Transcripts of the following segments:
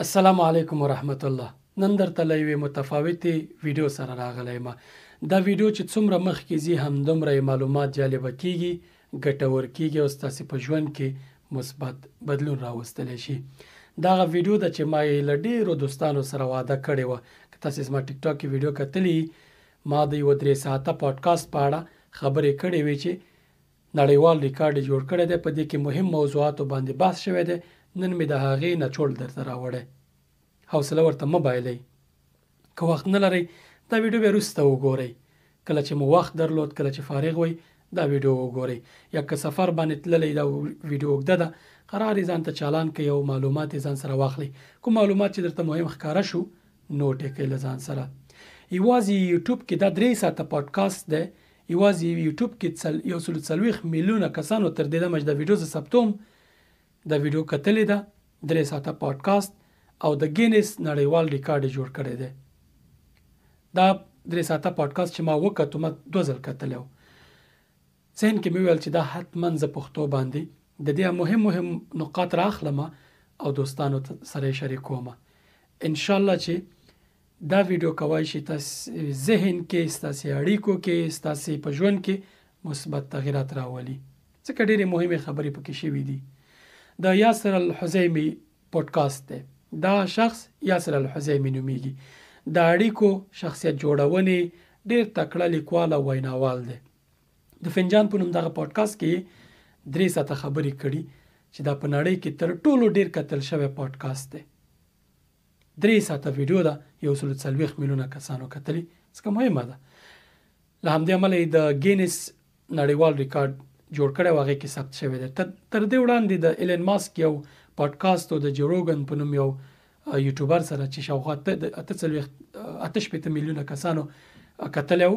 السلام علیکم ورحمت الله. نن درته له یوې متفاوتې ویډیو سره راغلی یم. دا ویډیو چې څومره مخکې ځي همدومره یې معلومات جالبه کیږي، ګټور کیږي او ستاسې په ژوند کې مثبت بدلون راوستلی شي. دغه ویډیو ده چې ما یې له ډېرو دوستانو سره وعده کړې وه. که تاسې زما ټیک ټاک کې ویډیو کتلي، ما د یوه 3 ساعته پادکاسټ په اړه خبرې کړې وې چې نړیوال ریکارډ یې جوړ کړی دی. په دې کې مهم موضوعاتو باندې بحث شوی دی. نن مې د هغې نچوړ درته راوړی. حوصله ورته مه بایلئ. که وخت نه لرئ دا ویډیو بیا وروسته وګورئ. کله چې مو وخت درلود، کله چې فارغ وئ دا ویډیو وګورئ. یا که سفر باندې تللی دا ویډیو اوږده ده، قرار یې ځان ته چالان کړئ او معلومات یې ځان سره واخلئ. کوم معلومات چې درته مهم ښکاره شو نوټ یې کړئ له ځان سره. یوازې یوټیوب کې دا 3 ساعته پادکاسټ دی. یوازې یوټیوب کې 140 میلیونه کسانو تر دې دمه چې دا ویډیو زه ثبتوم دا ویډیو کتلې ده. 3 ساعته پادکاسټ او د ګینیس نړیوال ریکارډ جوړ کړی دی. دا 3 ساعته پادکاسټ چې ما وکتو، ما 2 ځل کتلی و. ذهن کې مې ویل چې دا حتما زه پښتو باندې د دې مهم نقاط راخلم او دوستانو سره یې شریکوم. انشاءالله چې دا ویډیو کوای شي تاسې ذهن کې، ستاسې اړیکو کې، ستاسې په ژوند کې مثبت تغیرات راولي، ځکه ډېرې مهمې خبرې پکې شوي دي. د یاسر الحزیمی پادکاسټ دی. دا شخص یاسر الحزیمی نومیږي. د اړیکو شخصیت جوړونې ډېر تکړه لیکوال او ویناوال دی. د فنجان په نوم دغه پادکاسټ کې 3 ساعته خبرې کړي چې دا په نړۍ کې تر ټولو ډېر کتل شوی پادکاسټ دی. 3 ساعته ویډیو ده، 140 میلیونه کسانو کتلي، څخه مهمه ده. له همدې امله د ګینیس نړیوال ریکارډ جوړ کړی و، هغې کې ثبت شوی دی. تر دې وړاندې د ایلن ماسک یو پادکاسټ او د جو روګن په نوم یو یوټیوبر سره چې شاوخوا 88 میلیونه کسانو کتلی و،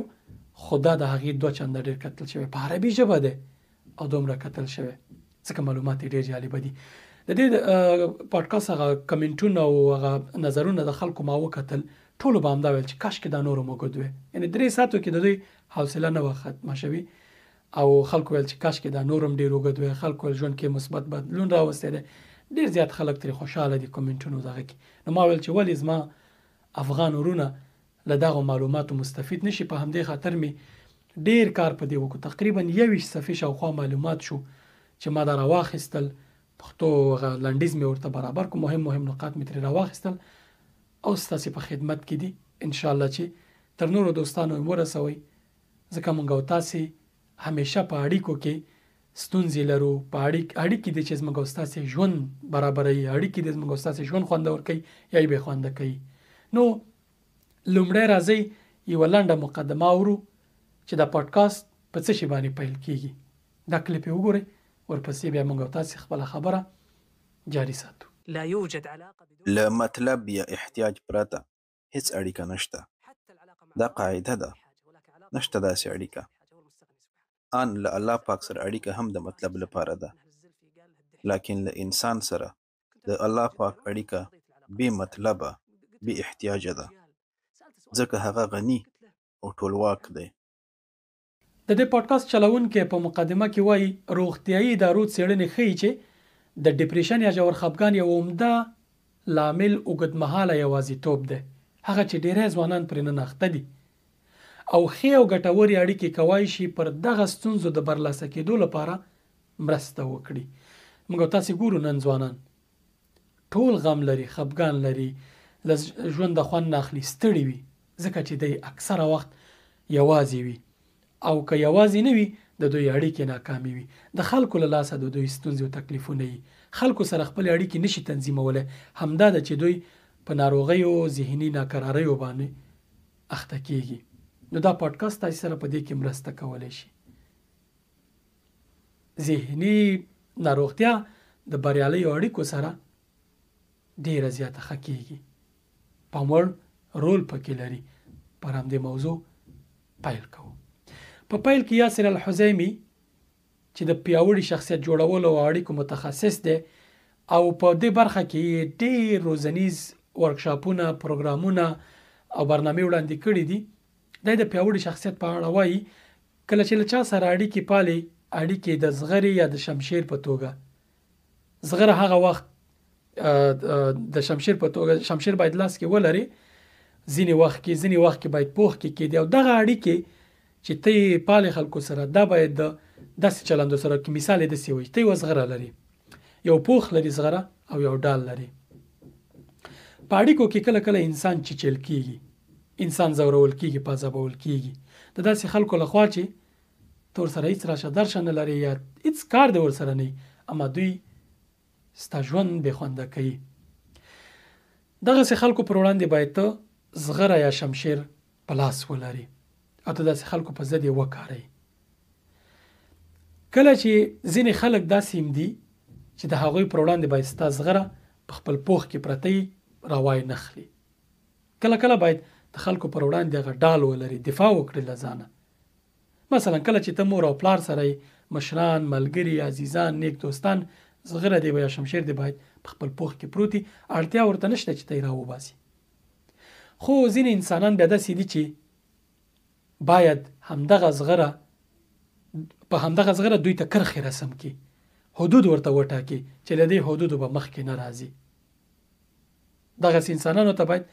خو دا د هغې 2 چنده ډېر کتل شوی. په عربي ژبه دی او دومره کتل شوی، ځکه معلومات یې ډېر جالبه دي. د دې پادکاسټ هغه کمنټونه او هغه نظرونه د خلکو ما وکتل، ټولو به همدا ویل چې کاشکې دا نور هم وګد وی. یعنې 3 ساعتو کې د دوی حوصله نه وه ختمه شوې او خلکو ویل چې کاشکې دا نور هم ډېر وګد وی. خلکو ویل ژوند کې مثبت بدلون راوستی دی. ډېر زیات خلک ترې خوشحاله دي کمنټونو دغه کې. نو ما ویل چې ولې زما افغان ورونه له دغو معلوماتو مستفید نشي. په همدې خاطر مې ډېر کار په دې وکړو. تقریبا 21 صفحې شاوخوا معلومات شو چې ما دا راواخیستل. پښتو لنډیز مې ورته برابر کو، مهم نقاط مې ترې راواخیستل او ستاسې په خدمت کې دي. انشاءالله چې تر نورو دوستانو یې ورسوئ، ځکه موږ او تاسې همیشه په اړیکو کې ستونزې لرو. په اړیکې دي چې زموږ او ستاسې ژوند برابروي، اړیکې دي زموږ او ستاسې ژوند خوندور کوي یا یې بې خونده کوي. نو لومړی راځئ یوه لنډه مقدمه اورو چې دا پادکاسټ په څه شي باندې پیل کیږي. دا کلیپ یې وګورئ، ورپسې بیا موږ او تاسې خپله خبره جاري ساتو. له مطلب یا احتیاج پرته هیڅ اړیکه نشته. دا قاعده ده، نشته داسې اړیکه. ان له الله پاک سره اړیکه هم د مطلب لپاره ده، لکن له انسان سره د الله پاک اړیکه بې مطلبه، بې احتیاجه ده، ځکه هغه غني او ټولواک دی. د دې پادکاسټ چلونکی په مقدمه کې وایي روغتیایي ادارو څېړنې ښیي چې د ډپریشن یا ژور خفګان یو عمده لامل اوږدمهاله یوازیتوب دی، هغه چې ډېری ځوانان پرې نه اخته دي. او ښې او ګټورې اړیکې کوای شي پر دغه ستونزو د برلاسه کېدو لپاره مرسته وکړي. موږ او تاسې ګورو نن ځوانان ټول غم لري، خفګان لري، له ژونده خوند نه اخلي، ستړي وي، ځکه چې دی اکثره وخت یوازې وي. او که یوازې نه وي د دوی اړیکې ناکامې وي. د خلکو له لاسه د دوی ستونزې او تکلیفونه وي. خلکو سره خپل اړیکې نشي تنظیمولی. همدا ده چې دوی په ناروغیو، ذهني ناکراریو باندې اخته کیږي. نو دا پادکاسټ تاسې سره په دې کې مرسته کولی شي. ذهني ناروغتیا د بریالیو اړیکو سره ډېره زیاته ښه کیږي. پاموړ رول پکې لري. پر همدې موضوع پیل کوو. په پیل کې یاسر الحزیمی چې د پیاوړي شخصیت جوړولو او اړیکو متخصص دی او په دې برخه کې ډېر روزنیز ورکشاپونه، پروګرامونه او برنامې وړاندې کړي دي. دا د پیاوړي شخصیت په اړه وایي کله چې له چا سره اړیکې پالي، اړیکې د زغرې یا د شمشیر په توګه. زغره هغه وخت د شمشیر په توګه شمشیر باید لاس کې ولري، ځینې وخت کې باید پوخ کې کېدی او دغه اړیکې چې ته پال خلکو سره دا باید داسې چلندو سره کې مثال یې داسې وي، ته یو زغره لري، یو پوخ لري زغره او یو ډال لري. په اړیکو کې کله کله انسان چیچل کېږي، انسان زورول کېږي، پازابول کېږي د داسې خلکو لخوا چې ته ورسره هېڅ راشه درشه نه لري یا هېڅ کار دی ورسره نه وي، اما دوی ستا ژوند بې خونده کوي. دغسې خلکو پر وړاندې باید ته زغره یا شمشیر په لاس ولري او ته داسې خلکو په ضد یې وکاروي. کله چې ځینې خلک داسې هم دي چې د هغوی پر وړاندې باید ستا زغره په خپل پوخ کې پرته وي، راوای نخلي. کله کله باید د خلکو پر وړاندې هغه ډال ولري، دفاع وکړي له ځانه. مثلا کله چې ته مور او پلار سره مشران، ملګري، عزیزان، نیک دوستان، زغره دی یا شمشیر دی باید په خپل پوخ کې پروتي، اړتیا ورته نشته چې ته یې راوباسي. خو ځینې انسانان بیا داسې دي چې باید همدغه زغره دوی ته کرښې رسم کړي، حدود ورته وټاکي چې له دې حدودو به مخکې نه راځي. دغسې انسانانو ته باید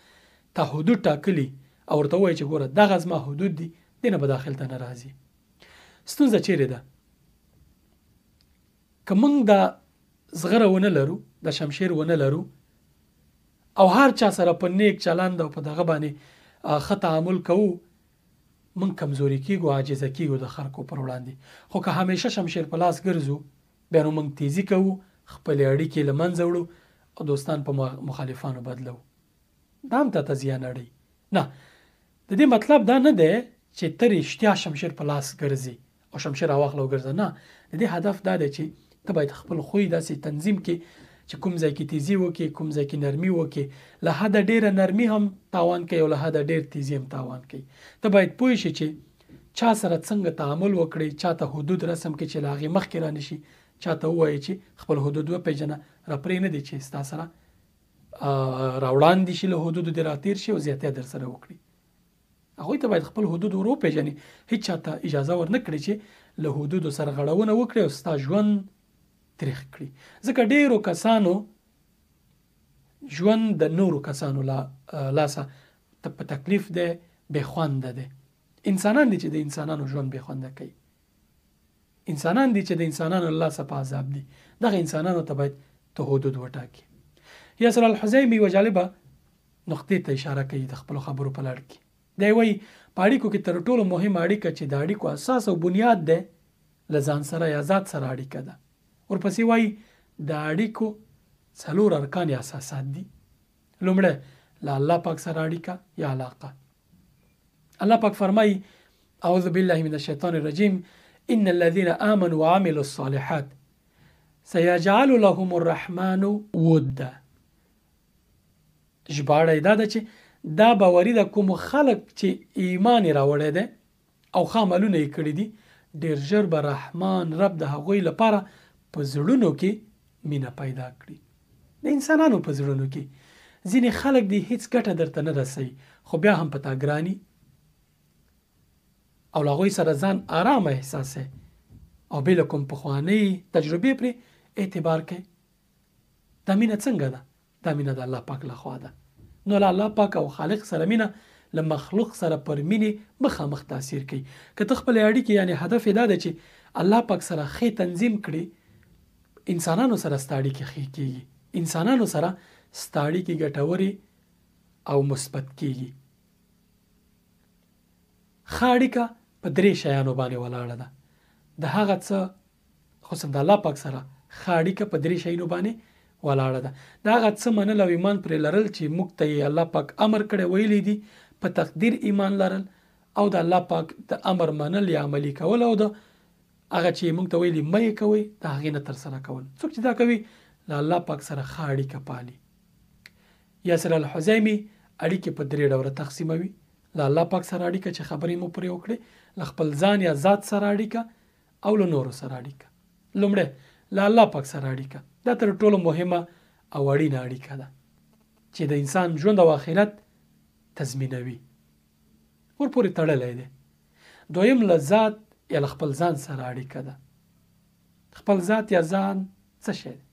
تا حدود ټاکلي او ورته ووایي چې ګوره دغه زما حدود دي، دې نه به داخل ته نه راځي. ستونزه چیرې ده؟ که موږ دا زغره ونه لرو، د شمشیر ونه لرو او هر چا سره په نیک چلند او په دغه باندې ښه تعامل کوو، موږ کمزوري کېږو، عاجزه کېږو د خلکو پر وړاندې. خو که همیشه شمشیر په لاس ګرځو، بیا نو موږ تیزي کوو، خپلې اړیکې له منځه وړو او دوستان په مخالفانو بدلو. دا هم ته زیان اړوي. نه، د دې مطلب دا نه دی چې ته رښتیا شمشیر په لاس ګرځي او شمشیر راواخله وګرځه. نه، د دې هدف دا دی چې ته باید خپل خوی داسې تنظیم کې چې کوم ځای کې تیزی وکړي، کوم ځای کې نرمي وکړي. له حده ډیره نرمي هم تاوان کوي او له حده ډیر تیزی هم تاوان کوي. ته باید پوه شې چې چا سره څنګه تعامل وکړي، چا ته حدود رسم کړي چې له هغې مخکې رانشي، چا ته ووایي چې خپل حدود وپېژنه، راپرې نه دی چې ستا سره راوړاندې شي، له حدودو دې راتېر شي او زیاتیا در سره وکړي. هغوی ته باید خپل حدود ور وپېژني، هېڅ چا ته اجازه ور نه کړي چې له حدودو سره غړونه وکړي او ستا ژوند تریخ کړي. ځکه ډیرو کسانو ژوند د نورو کسانو لاسه په تکلیف دی، بې خونده دی. انسانان دي چې د انسانانو ژوند بې خونده کوي، انسانان دي چې د انسانانو لاسه په عذاب دي. دغه انسانانو ته باید ته حدود وټاکي. یاسر الحزیمی یوه جالبه نقطې ته اشاره کوي د خپلو خبرو په لړ کې. دی وایي په اړیکو کې تر ټولو مهمه اړیکه چې د اړیکو اساس او بنیاد دی، له ځان سره یا ذات سره اړیکه ده. ورپسې وایي د اړیکو 4 ارکان یا اساسات دي. لومړی له الله پاک سره اړیکه یا علاقه. الله پاک فرمایي اعوذ بالله من الشیطان الرجیم ان الذين آمنوا وعملوا الصالحات سيجعل لهم الرحمن ودا. ژباړه دا ده چې دا باوري ده کوم خلک چې ایمان راوړی دی او ښه عملونه یې کړي دي، ډېر ژر به رحمان رب د هغوی لپاره په زړونو کې مینه پیدا کړي. د انسانانو په زړونو کې ځینې خلک دي هیڅ ګټه درته نه رسوي، خو بیا هم په تا ګراني او له هغوی سره ځان آرامه احساسوي او بې له کوم پخوانۍ تجربې پرې اعتبار کوي. دا مینه څنګه ده؟ دا مینه د الله پاک لخوا ده. نو له الله پاک او خالق سره مینه له مخلوق سره پر مینې مخامخ تاثیر کوي. که ته خپلې اړیکې یعنې هدف یې دا ده چې الله پاک سره ښې تنظیم کړي، انسانانو سره ستا اړیکې ښې کېږي، انسانانو سره ستا اړیکې ګټورې او مثبت کېږي. ښه اړیکه په 3 شیانو باندې ولاړه ده. د هغه څه خصوصا د الله پاک سره ښه اړیکه په 3 شیانو باندې ولاړه ده. د هغه څه منل او ایمان پرې لرل چې موږ ته یې الله پاک امر کړی ویلی دي، په تقدیر ایمان لرل او د الله پاک د امر منل یا عملي کول او د هغه چې موږ ته ویلي مه یې کوئ د هغې نه ترسره کول. څوک چې دا کوي له الله پاک سره ښه اړیکه پالي. یاسر الحزیمی اړیکې په 3 ډوله تقسیموي. له الله پاک سره اړیکه چې خبرې مو پرې وکړې، له خپل ځان یا ذات سره اړیکه او له نورو سره اړیکه. لومړی له الله پاک سره اړیکه. دا تر ټولو مهمه او اړینه اړیکه ده چې د انسان ژوند او آخرت تضمینوي، ورپورې تړلی دی. دویم له ذات یا له خپل ځان سره اړیکه ده. خپل ذات یا ځان څه شی دی؟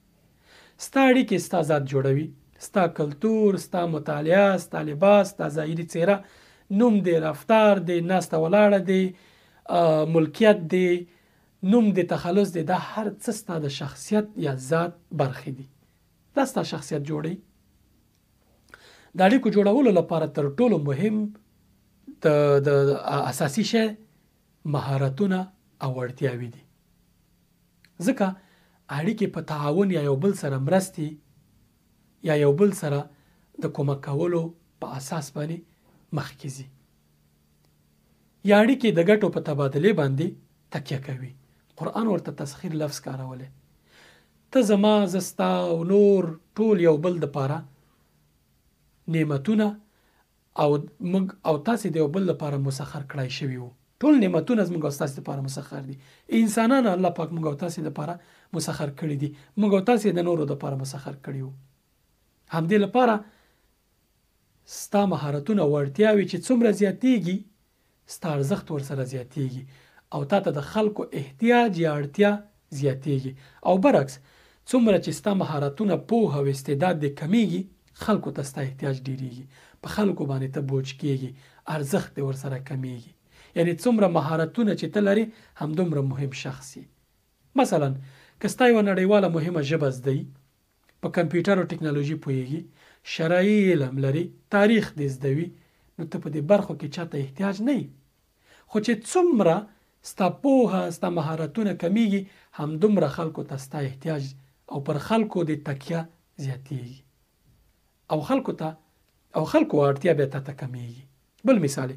ستا اړیکې ستا ذات جوړوي، ستا کلتور، ستا مطالعه، ستا لباس، ستا ظاهري څیره، نوم دی، رفتار دی، ناسته ولاړه دی، ملکیت دی، نوم دی، تخلص دی، دا هر څه ستا د شخصیت یا ذات برخې دي. دا ستا شخصیت جوړي. د اړیکو جوړولو لپاره تر ټولو مهم د اساسي شی مهارتونه او وړتیاوې دي. ځکه اړیکې په تعاون یا یو بل سره مرستې یا یو بل سره د کومک کولو په اساس باندې مخکې ځي. یا اړیکې د ګټو په تبادلې باندې تکیه کوي. قرآن ورته تسخیر لفظ کارولی. ته زما، زه ستا او نور ټول یو بل دپاره نعمتونه او موږ او تاسې د یو بل لپاره مسخر کړای شوي وو. ټول نعمتونه زموږ او تاسې لپاره مسخر دي. انسانان الله پاک موږ او تاسې لپاره مسخر کړي دي. موږ او تاسې د نورو لپاره مسخر کړي وو. همدې لپاره ستا مهارتونه او وړتیاوې چې څومره زیاتېږي، ستا ارزښت ورسره زیاتېږي او تا ته د خلکو احتیاج یا اړتیا زیاتېږي. او برعکس څومره چې ستا مهارتونه، پوهه او استعداد دې کمیږي، خلکو ته ستا احتیاج ډیریږي، په خلکو باندې ته بوج کېږي، ارزښت دې ورسره کمیږي. یعنی څومره مهارتونه چې ته لرې، همدومره مهم شخص یې. مثلا که ستا یوه نړیواله مهمه ژبه زده یي، په کمپیوټر او ټکنالوژي پوهیږي، شرعي علم لري، تاریخ دې زده وي، نو ته په دې برخو کې چاته احتیاج نه یې. خو چې څومره ستا پوهه، ستا مهارتونه کمیږي، همدومره خلکو ته ستا احتیاج او پر خلکو د تکیه زیاتېږي او خلکو اړتیا بیا تا ته کمیږي. بل مثال،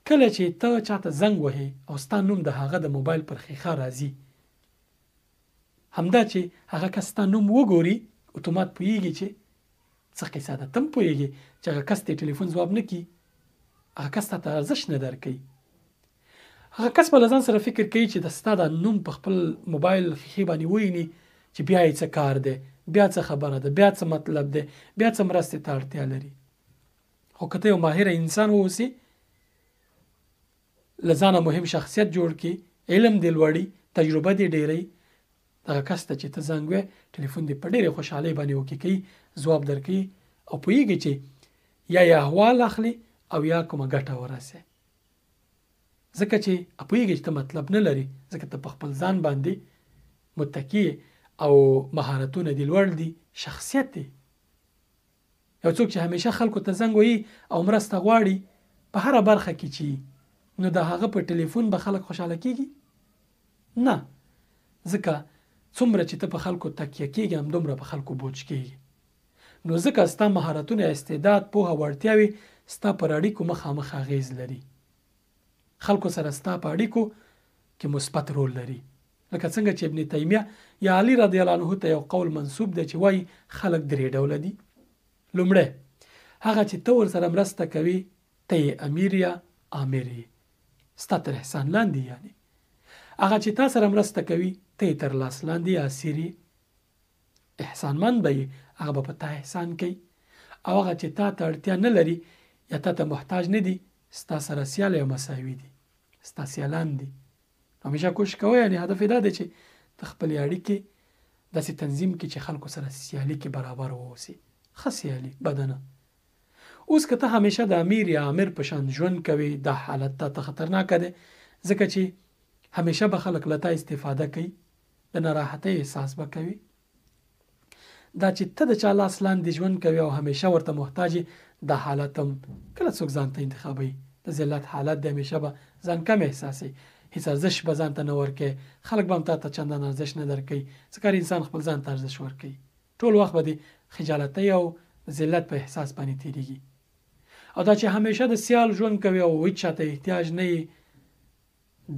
کله چې ته چاته زنګ وهې او ستا نوم د هغه د موبایل پر ښیښه راځي، همدا چې هغه کس ستا نوم وګوري، اتومات پوهیږي چې څه قصه ده. تم پوهیږي چې هغه کس ته ټلیفون ځواب نه کړي، هغه کس ته ارزښت نه درکوي. هغه کس به له ځان سره فکر کوي چې د ستا د نوم په خپل موبایل ښیښې باندې وویني چې بیا یې څه کار دی، بیا څه خبره ده، بیا څه مطلب دی، بیا څه مرستې ته اړتیا لري. خو که ته یو ماهر انسان واوسې، له ځانه مهم شخصیت جوړ کړي، علم دې لوړي، تجربه دې ډېرئ، دغه کس ته چې ته زنګ وې، ټلیفون دې په ډېرې خوشحالۍ باندې وکړي کوي، ځواب درکوي او پوهیږي چې یا یې احوال اخلي او یا کومه ګټه ورسې. ځکه چې پوهیږي چې ته مطلب نه لري، ځکه ته په خپل ځان باندې متکی او مهارتونه دې لوړ دي، شخصیت دی. یو څوک چې همیشه خلکو ته زنګ وهي او مرسته غواړي په هره برخه کې چې، نو د هغه په ټلیفون به خلک خوشحاله کیږي؟ نه. ځکه څومره چې ته په خلکو تکیه کیږي، همدومره په خلکو بوج کیږي. نو ځکه ستا مهارتونه، استعداد، پوهه، وړتیاوې ستا پر اړیکو مخامخ اغیز لري. خلکو سره ستا په اړیکو کې مثبت رول لري. لکه څنګه چې ابن تیمیه یا علی رضی الله عنه ته یو قول منسوب دی چې وایي خلک درې ډوله دي. لومړی هغه چې ته ورسره مرسته کوي، ته یې امیر یا آمر یې، ستا تر احسان لاندې. یعنی هغه چې تا سره مرسته کوي، ته یې تر لاس لاندې اسیر یې، احسانمند به یې، هغه به په تا احسان کوي. او هغه چې تا ته اړتیا نه لري یا تا ته محتاج نه دي، ستا سره سیال یا مساوي دي، ستا سیالان دي. همیشه کوشش کوئ، یعنی هدف دا دی چې د خپلې اړیکې داسې تنظیم کړي چې خلکو سره سیالي کې برابر واوسي، ښه سیالي، بده نه. اوس که ته همیشه د امیر یا آمر په شان ژوند کوي، دا حالت ته خطرناکه دی، ځکه چې همیشه به خلک له تا استفاده کوي، د ناراحتۍ احساس به کوي. دا چې ته د چا لاس لاندې ژوند کوي او همیشه ورته محتاج، دا حالت هم کله څوک ځان ته انتخابوي. د ذلت حالت د همیشه به ځان کم احساسوي، هیڅ ارزښت به ځان ته نه ورکوي، خلک به هم تا ته چندان ارزښت نه درکوي، ځکه انسان خپل ځان ته ارزښت ورکوي. ټول وخت به د خجالتۍ او ذلت په احساس باندې تېرېږي. او دا چې همیشه د سیال ژوند کوي او هیڅ چاته احتیاج نه یې،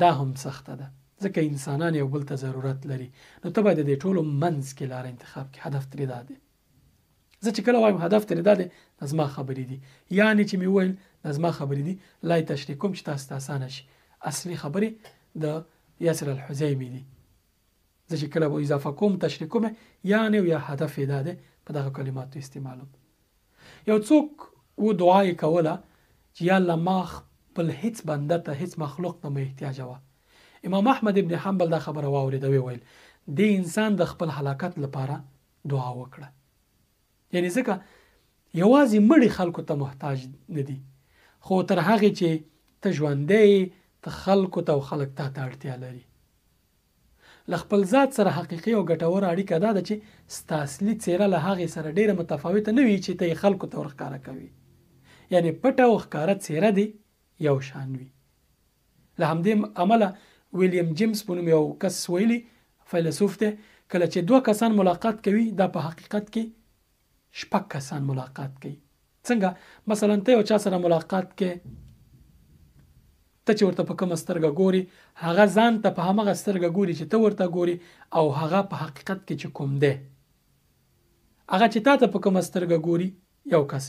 دا هم سخته ده، ځکه انسانان یو بل ته ضرورت لري. نو ته باید د دې ټولو منځ کې لاره انتخاب کړې. هدف ترې دا دی. زه چې کله وایم هدف ترې دا دی، دا زما خبرې دي، یعنی چې مې وویل دا زما خبرې دي، لا یې تشریح کوم چې تاسو ته اسانه شي. اصلي خبرې د یاسر الحزیمي دي. زه چې کله اضافه کوم، تشریح کوم، یعنی یا هدف یې دا دی، په دغه کلماتو استعمالوم. یو څوک و دعا یې کوله چې یا الله ما خپل هیڅ بنده ته، هیڅ مخلوق ته مې احتیاج وه. امام احمد ابن حنبل دا خبره واورېده، ویل د انسان د خپل هلاکت لپاره دعا وکړه. یعنی ځکه یوازې مړي خلکو ته محتاج نه دي، خو تر هغې چې ته ژوندی ته خلکو ته او خلک تا ته اړتیا لري. له خپل ذات سره حقیقي او ګټوره اړیکه دا ده چې ستا اصلي څېره له هغې سره ډېره متفاوته نه وي چې ته یې خلکو ته ورښکاره کوي. یعنی پټه او ښکاره څېره دې یو شان وي. له همدې امله ویلیام جیمز په نوم یو کس ویلي، فیلسوف دی، کله چې 2 کسان ملاقات کوي دا په حقیقت کې 6 کسان ملاقات کوي. څنګه مثلا ته یو چا سره ملاقات کې، ته چې ورته په کومه سترګه ګوري هغه ځان ته په همغه سترګه ګوري چې ته ورته ګوري، او هغه په حقیقت کې چې کوم دی هغه چې تا ته په کومه سترګه ګوري یو کس،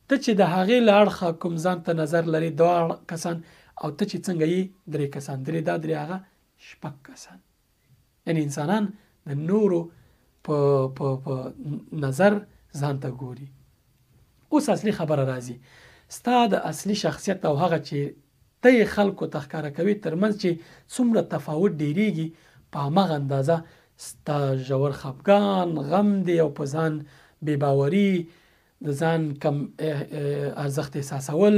ته چې د هغې له اړخه کوم ځان ته نظر لري 2 کسان، او ته چې څنګه یې 3 کسان، 3 دا 3 هغه 6 کسان. یعنی انسانان د نورو په نظر ځان ته ګوري. اوس اصلي خبره راځي، ستا د اصلي شخصیت او هغه چې ته یې خلکو ته ښکاره کوي ترمنځ چې څومره تفاوت ډېرېږي، په همغه اندازه ستا ژور خفګان، غم دی، او په ځان بېباوري، د ځان کم ارزښت احساسول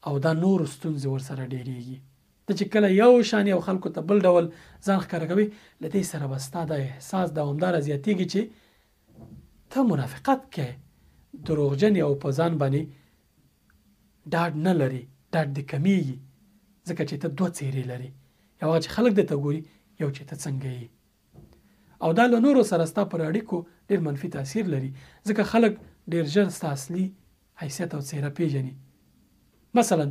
او دا نور ستونزې ورسره ډېرېږي. ته چې کله یو شان یو خلکو ته بل ډول ځان ښکاره کوي، له دې سره به ستا دا احساس دوامداره زیاتېږي چې ته منافقت کوې، دروغجن او په ځان باندې ډاډ نه لري، ډاډ دې کمیږي، ځکه چې ته 2 څېرې لري، یو هغه چې خلک دې ته ګوري، یو چې ته څنګه یې. او دا له نورو سره ستا پر اړیکو ډېر منفي تاثیر لري، ځکه خلک ډېر ژر ستا اصلي حیثیت او څېره پیژني. مثلا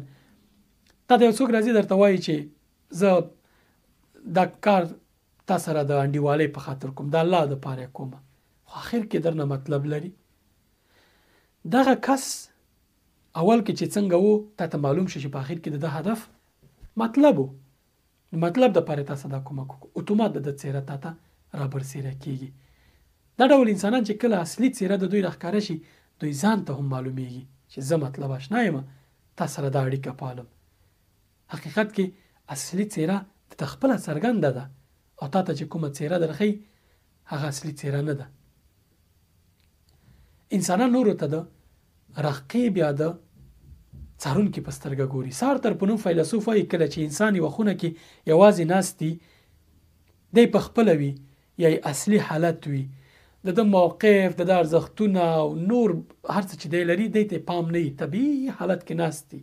تا ته یو څوک راځي درته وایي چې زه دا کار تا سره د انډیوالۍ په خاطر کوم، د الله دپاره کوم، خو آخر کې درنه مطلب لري. دغه کس اول کې چې څنګه وو تا ته معلوم شي چې په آخر کې د هدف مطلب وو، مطلب دپاره تاسو دا کومک وکړو، اتومات د څېره تا ته رابرسېره کېږي. دا ډول انسانان چې کله اصلي څېره د دوی راښکاره شي، دوی ځان ته هم معلومیږي چې زه مطلب اشنا یم، تا سره دا اړیکه پالم. حقیقت کې اصلي څېره د خپله څرګنده ده، او تا ته چې کومه څېره درښیي هغه اصلي څېره نه ده. انسانان نورو ته د رقیب یا د څارونکي په سترګه ګوري. سارتر په نوم فیلسوف وایي کله چې انسان یوه خونه کې یوازې ناست دی، دی په خپله وي یا اصلي حالت وي، د موقف، د ارزښتونه او نور هر څه چې دی لري دی ته پام نه وي، طبیعي حالت کې ناست دی.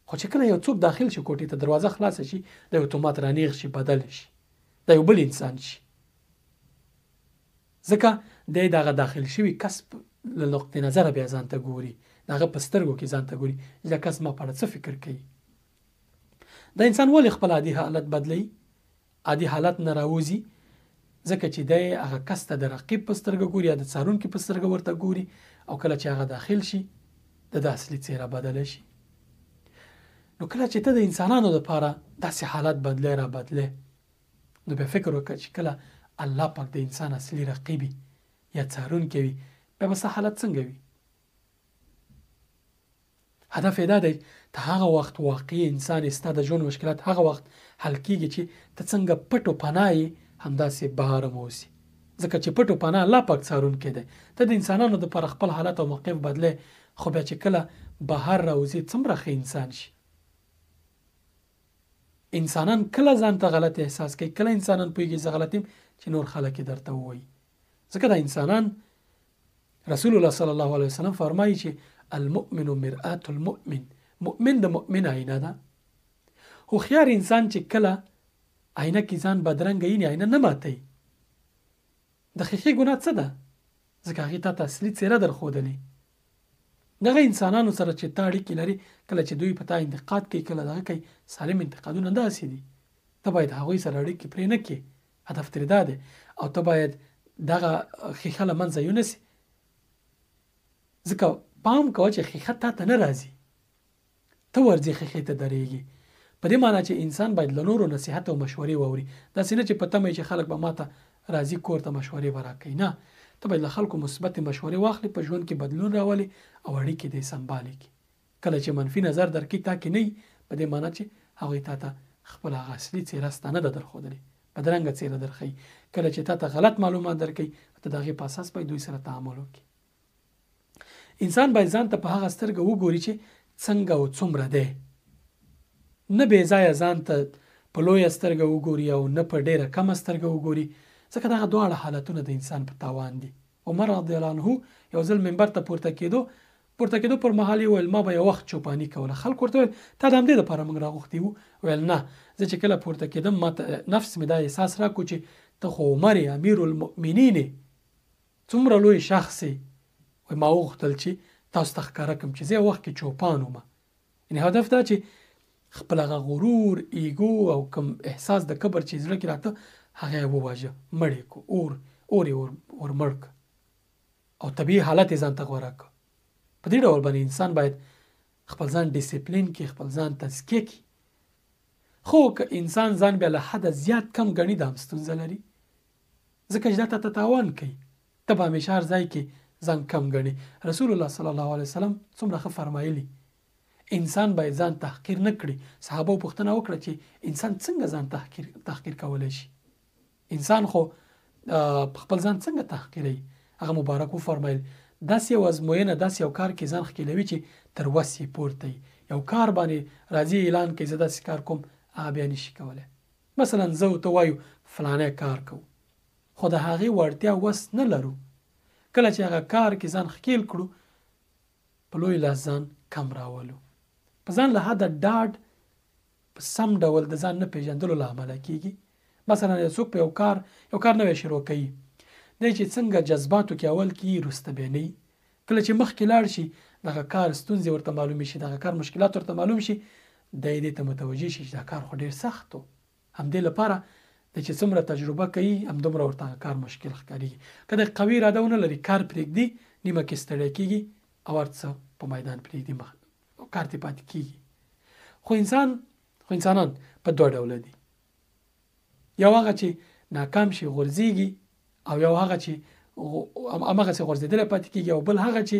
خو چې کله یو څوک داخل شي کوټې ته، دروازه خلاصه شي، د اتومات رانیغ شي، بدل شي، د یو بل انسان شي، ځکه دی دغه داخل شوي کس له نقطې نظره بیا ځان ته ګوري، دغه په سترګو کې ځان ته ګوري، دا کس ما په اړه څه فکر کوي. دا انسان ولې خپل عادي حالت بدلوي، عادي حالت نه راوځي؟ ځکه چې دی هغه کس ته د رقیب په سترګه ګوري یا د څارونکي په سترګه ورته ګوري، او کله چې هغه داخل شي د اصلي څېره بدله شي. نو کله چې ته د انسانانو لپاره داسې حالت بدلی را بدلی، نو بیا فکر وکړه چې کله الله پاک د انسان اصلي رقیبي یا څارونکی وي، بیا به ستا حالت څنګه وي؟ هدف یې دا دی ته هغه وخت واقعي انسان یې، ستا د ژوند مشکلات هغه وخت حل کېږي چې ته څنګه پټ و پناه یې همداسې بهر هم اوسي، ځکه چې پټ و پناه الله پاک څارونکی دی. ته د انسانانو دپاره خپل حالت او موقف بدلی، خو بیا چې کله بهر راوځي څومره ښه انسان شي. انسانان کله ځان ته غلط احساس کوي، کله انسانان پوهېږي زه غلط یم چې نور خلک یې درته ووایي، ځکه دا انسانان رسول الله صلی الله علیه وسلم فرمایي چې المؤمن مرآة المؤمن، مؤمن د مؤمن آینه ده. هوښیار انسان چې کله آینه کې ځان بدرنګه ویني، آینه نه ماتوي. د ښیښې ګناه څه ده؟ ځکه هغې تا ته اصلي څېره درښودلې. دغه انسانانو سره چې تا اړیکې لري، کله چې دوی په تا انتقاد کوي، کله دغه کوي، سالم انتقادونه داسې دي، ته باید هغوی سره اړیکې پرې نه کړې، هدف ترې دا دی، او ته باید دغه ښیښه له منځه یونسي، ځکه پام کوه چې ښیښه تا ته نه راځي، ته ورځې ښیښې ته درېږي. په دې معنی چې انسان باید له نورو نصیحت او مشورې واوري، داسې نه چې په تمه چې خلک به ما ته راځي کور ته مشورې به راکوي، نه، ته باید له خلکو مثبتې مشورې واخلي، په ژوند کې بدلون راولي او اړیکې دې سمبالې کړي. کله چې منفي نظر درکړي تا کې نه وي، په دې معنی چې هغوی تا ته خپله هغه اصلي څېره ستا نه ده درښودلې، بدرنګه څیره درخی. کله چې تا ته غلط معلومات درکوي ته د هغې په اساس باید دوی سره تعامل وکړي. انسان باید ځان ته په هغه سترګه وګوري چې څنګه او څومره دی، نه بې ځایه ځان ته په لویه سترګه وګوري او نه په ډېره کمه سترګه وګوري، ځکه دغه دواړه حالتونه د انسان په تاوان دي. عمر رضی الله عنه یو ځل منبر ته پورته کېدو پر مهال یې ویل ما به یو وخت چوپاني کوله. خلک ورته ویل تا د همدې دپاره موږ راغوښتي وو. ویل نه، زه چې کله پورته کېدم ما ته نفس مې دا احساس راکړو چې ته خو عمر یې، امیر المؤمنین یې، څومره لوی شخص یې. ما وغوښتل چې تاسو ته ښکاره کړم چې زه یو وخت کې چوپان وم. یعنې هدف دا چې خپل هغه غرور، ایګو او کوم احساس د کبر چې زړه کې راته هغه یې وواژه، مړ یې کړو، اور یې ور مړ کړ او طبیعي حالت یې ځان ته غوره کړ. په دې ډول باندې انسان باید خپل ځان ډیسپلین کړي، خپل ځان تزکیه کړي. خو که انسان ځان بیا له حده زیات کم ګڼي دا هم ستونزه لري، ځکه چې دا ته تاوان کوي. ته به همیشه هر ځای کې ځان کم ګڼي. رسول الله صلی الله علیه وسلم څومره ښه فرمایلي انسان باید ځان تحقیر نه کړي. صحابه پوښتنه وکړه چې انسان څنګه ځان تحقیر کولی شي؟ انسان خو خپل ځان څنګه تحقیروي؟ هغه مبارک وفرمایل داسې یو ازموینه، داسې یو کار کې ځان ښکیلوي چې تر وس یې پورته وي. یو کار باندې راځي اعلان کوي زه داسې کار کوم، هغه بیا نشي کولی. مثلا زه او ته وایو فلانی کار کوو، خو د هغې وړتیا وس نه لرو. کله چې هغه کار کې ځان ښکیل کړو په لوی لاس ځان کم راولو. په ځان له حده ډاډ په سم ډول د ځان نه پیژندلو له امله کېږي. مثلا یو څوک په یو کار نوی شروع کوي، دی چې څنګه جذباتو کې اول کې وروسته بیا نه وي. کله چې مخکې لاړ شي دغه کار ستونزې ورته معلومې شي، دغه کار مشکلات ورته معلوم شي، دی دې ته متوجه شي چې دا کار خو ډېر سخت و. همدې لپاره د چې څومره تجربه کوي همدومره ورته کار مشکل ښکارېږي. که د قوي اراده ونه لري کار پرېږدي، نیمه کې ستړی کېږي او هر څه په میدان پرېږدي، کار ته پاتې کېږي. خو انسانان په دوه ډوله دي، یو هغه چې ناکام شي غورځېږي او یو هغه چې هماغسې غورځېدلی پاتې کېږي، او بل هغه چې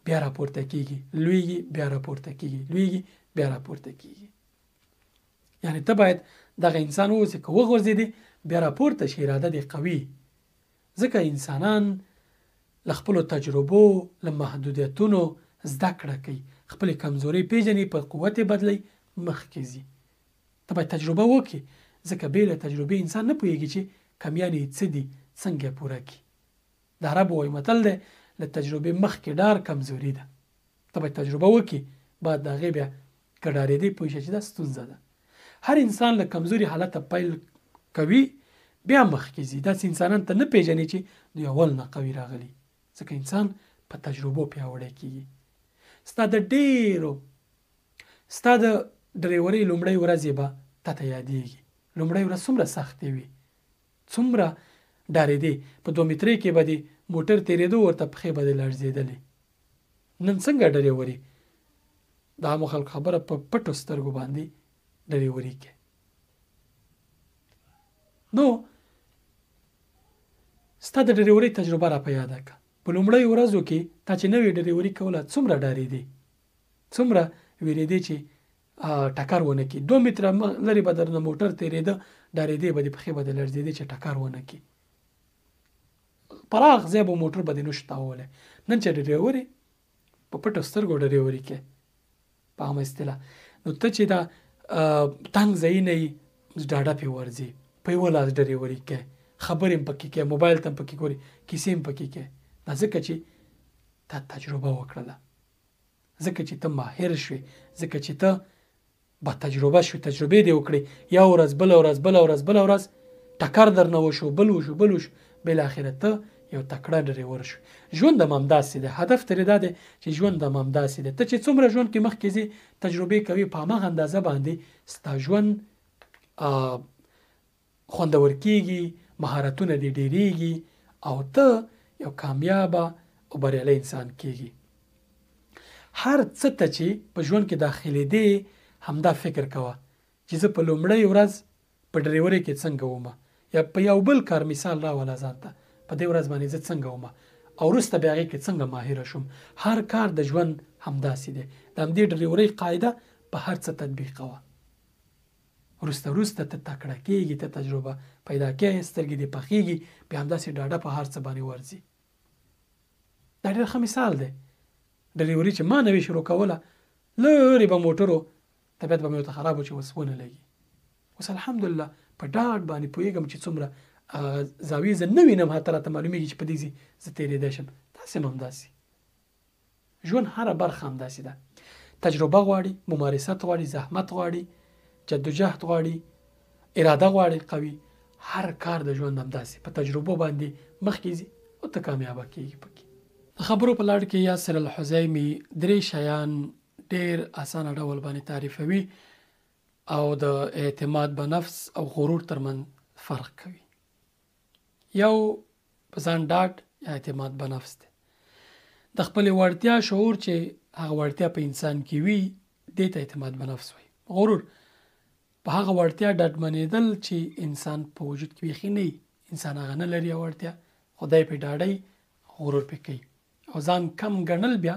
بیا راپورته کېږي، لویږي بیا راپورته کېږي، لویږي بیا راپورته کېږي. یعنې ته باید دغه انسان اوسې که وغورځېدې بیا راپورته شي، اراده دې قوي. ځکه انسانان له خپلو تجربو، له محدودیتونو زده کړه کوي، خپلې کمزورۍ پیژني، په قوت یې بدلی، مخکې ځي. ته باید تجربه وکړي، ځکه بې له تجربې انسان نه پوهېږي چې کمیان یې څه دي، څنګه یې پوره کړي. د عربو وایي متل دی له تجربې مخکې ډار کمزوري ده. ته باید تجربه وکړي، بعد د هغې بیا که ډارېدې پوه شه چې دا ستونزه ده. هر انسان له کمزوري حالته پیل کوي بیا مخکې ځي. داسې انسانان ته نه پیژني چې دوی اول نه قوي راغلي، ځکه انسان په تجربو پیاوړی کېږي. ستا د ډریورۍ لومړۍ ورځې به تا ته یادېږي. لومړۍ ورځ څومره سختې وي، څومره ډارېدې. په 2 مترۍ کې به د موټر تېرېدو ورته پښې به دې لړزېدلې. نن څنګه ډریوري؟ د عامو خلکو خبره په پټو سترګو باندې ډریوري کې. نو ستا د ډریورۍ تجربه را په یاده کړه. په لومړۍ ورځو کې تا چې نوې ډریوري کوله څومره ډارېدې، څومره وېرېدې چې ټکر ونه کړي. 2 متره لرې به درنه موټر تېرېده، ډارېدې به دې پښې به دې لړزېدې چې ټکر ونه کړي. پراخ ځای به موټر به دې نشو تاوولی. نن چې ډریوري په پټو سترګو ډریوري کې په عامه اصطلاح، نو ته چې دا تنګ ځایونه یې ډاډه پې ورځي، په یوه لاس ډریوري کې خبرې هم پکې کې، موبایل ته هم پکې ګوري، کیسې هم پکې کې. دا ځکه چې تا تجربه وکړله، ځکه چې ته ماهر شوې، ځکه چې ته با تجربه شوې، تجربې دې وکړې. یو ورځ، بله ورځ ټکر درنه وشو، بل وشو، بالاخره ته یو تکړه ډریور شو. ژوند هم همداسې دی. هدف ترې دا دی چې ژوند هم همداسې دی. ته چې څومره ژوند کې مخکې ځې، تجربې کوي، په هماغه اندازه باندې ستا ژوند خوندور کېږي، مهارتونه دې ډېرېږي او ته یو کامیابه او بریالی انسان کېږي. هر څه ته چې په ژوند کې داخلېدې همدا فکر کوه چې زه په لومړۍ ورځ په ډریورۍ کې څنګه ومه، یا په یو بل کار مثال راوله ځان ته، په دې ورځ باندې زه څنګه ومه او وروسته بیا هغې کې څنګه ماهره شوم. هر کار د ژوند همداسې دی. د همدې ډریورۍ قاعده په هر څه تطبیقوه. وروسته ته تکړه کېږي، ته تجربه پیدا کوې، سترګې دې پخېږي، بیا همداسې ډاډه په هر څه باندې ورځي. دا ډېر ښه مثال دی. ډلیوري چې ما نوې شروع کوله، لرې به موټرو طبیعت به مې ورته خراب و چې اوس ونه لګي. اوس الحمدلله په ډاډ باندې پوهېږم چې څومره زاویې زه نه وینم، حتی راته معلومېږي چې په دې ځای زه تېرېدی شم. داسې هم همداسې ژوند هره برخه همداسې ده. تجربه غواړي، ممارست غواړي، زحمت غواړي، جدوجهد غواړي، اراده غواړي قوي. هر کار د ژوند همداسې په تجربو باندې مخکې ځي او ته کامیابه کېږي. پکې د خبرو په لړ کې یاسر الحزیمي 3 شیان ډېر اسانه ډول باندې تعریفوي او د اعتماد په نفس او غرور ترمن فرق کوي. یو په ځان ډاډ یا اعتماد په نفس دی. د خپل وړتیا شعور چې هغه وړتیا په انسان کې وي، دې ته اعتماد په نفس وي. غرور په هغه وړتیا ډاډمنېدل چې انسان په وجود کې بیخي نه وي، انسان هغه نه لري وړتیا، خدای په ډاډی غرور پې کوي. او ځان کم ګڼل بیا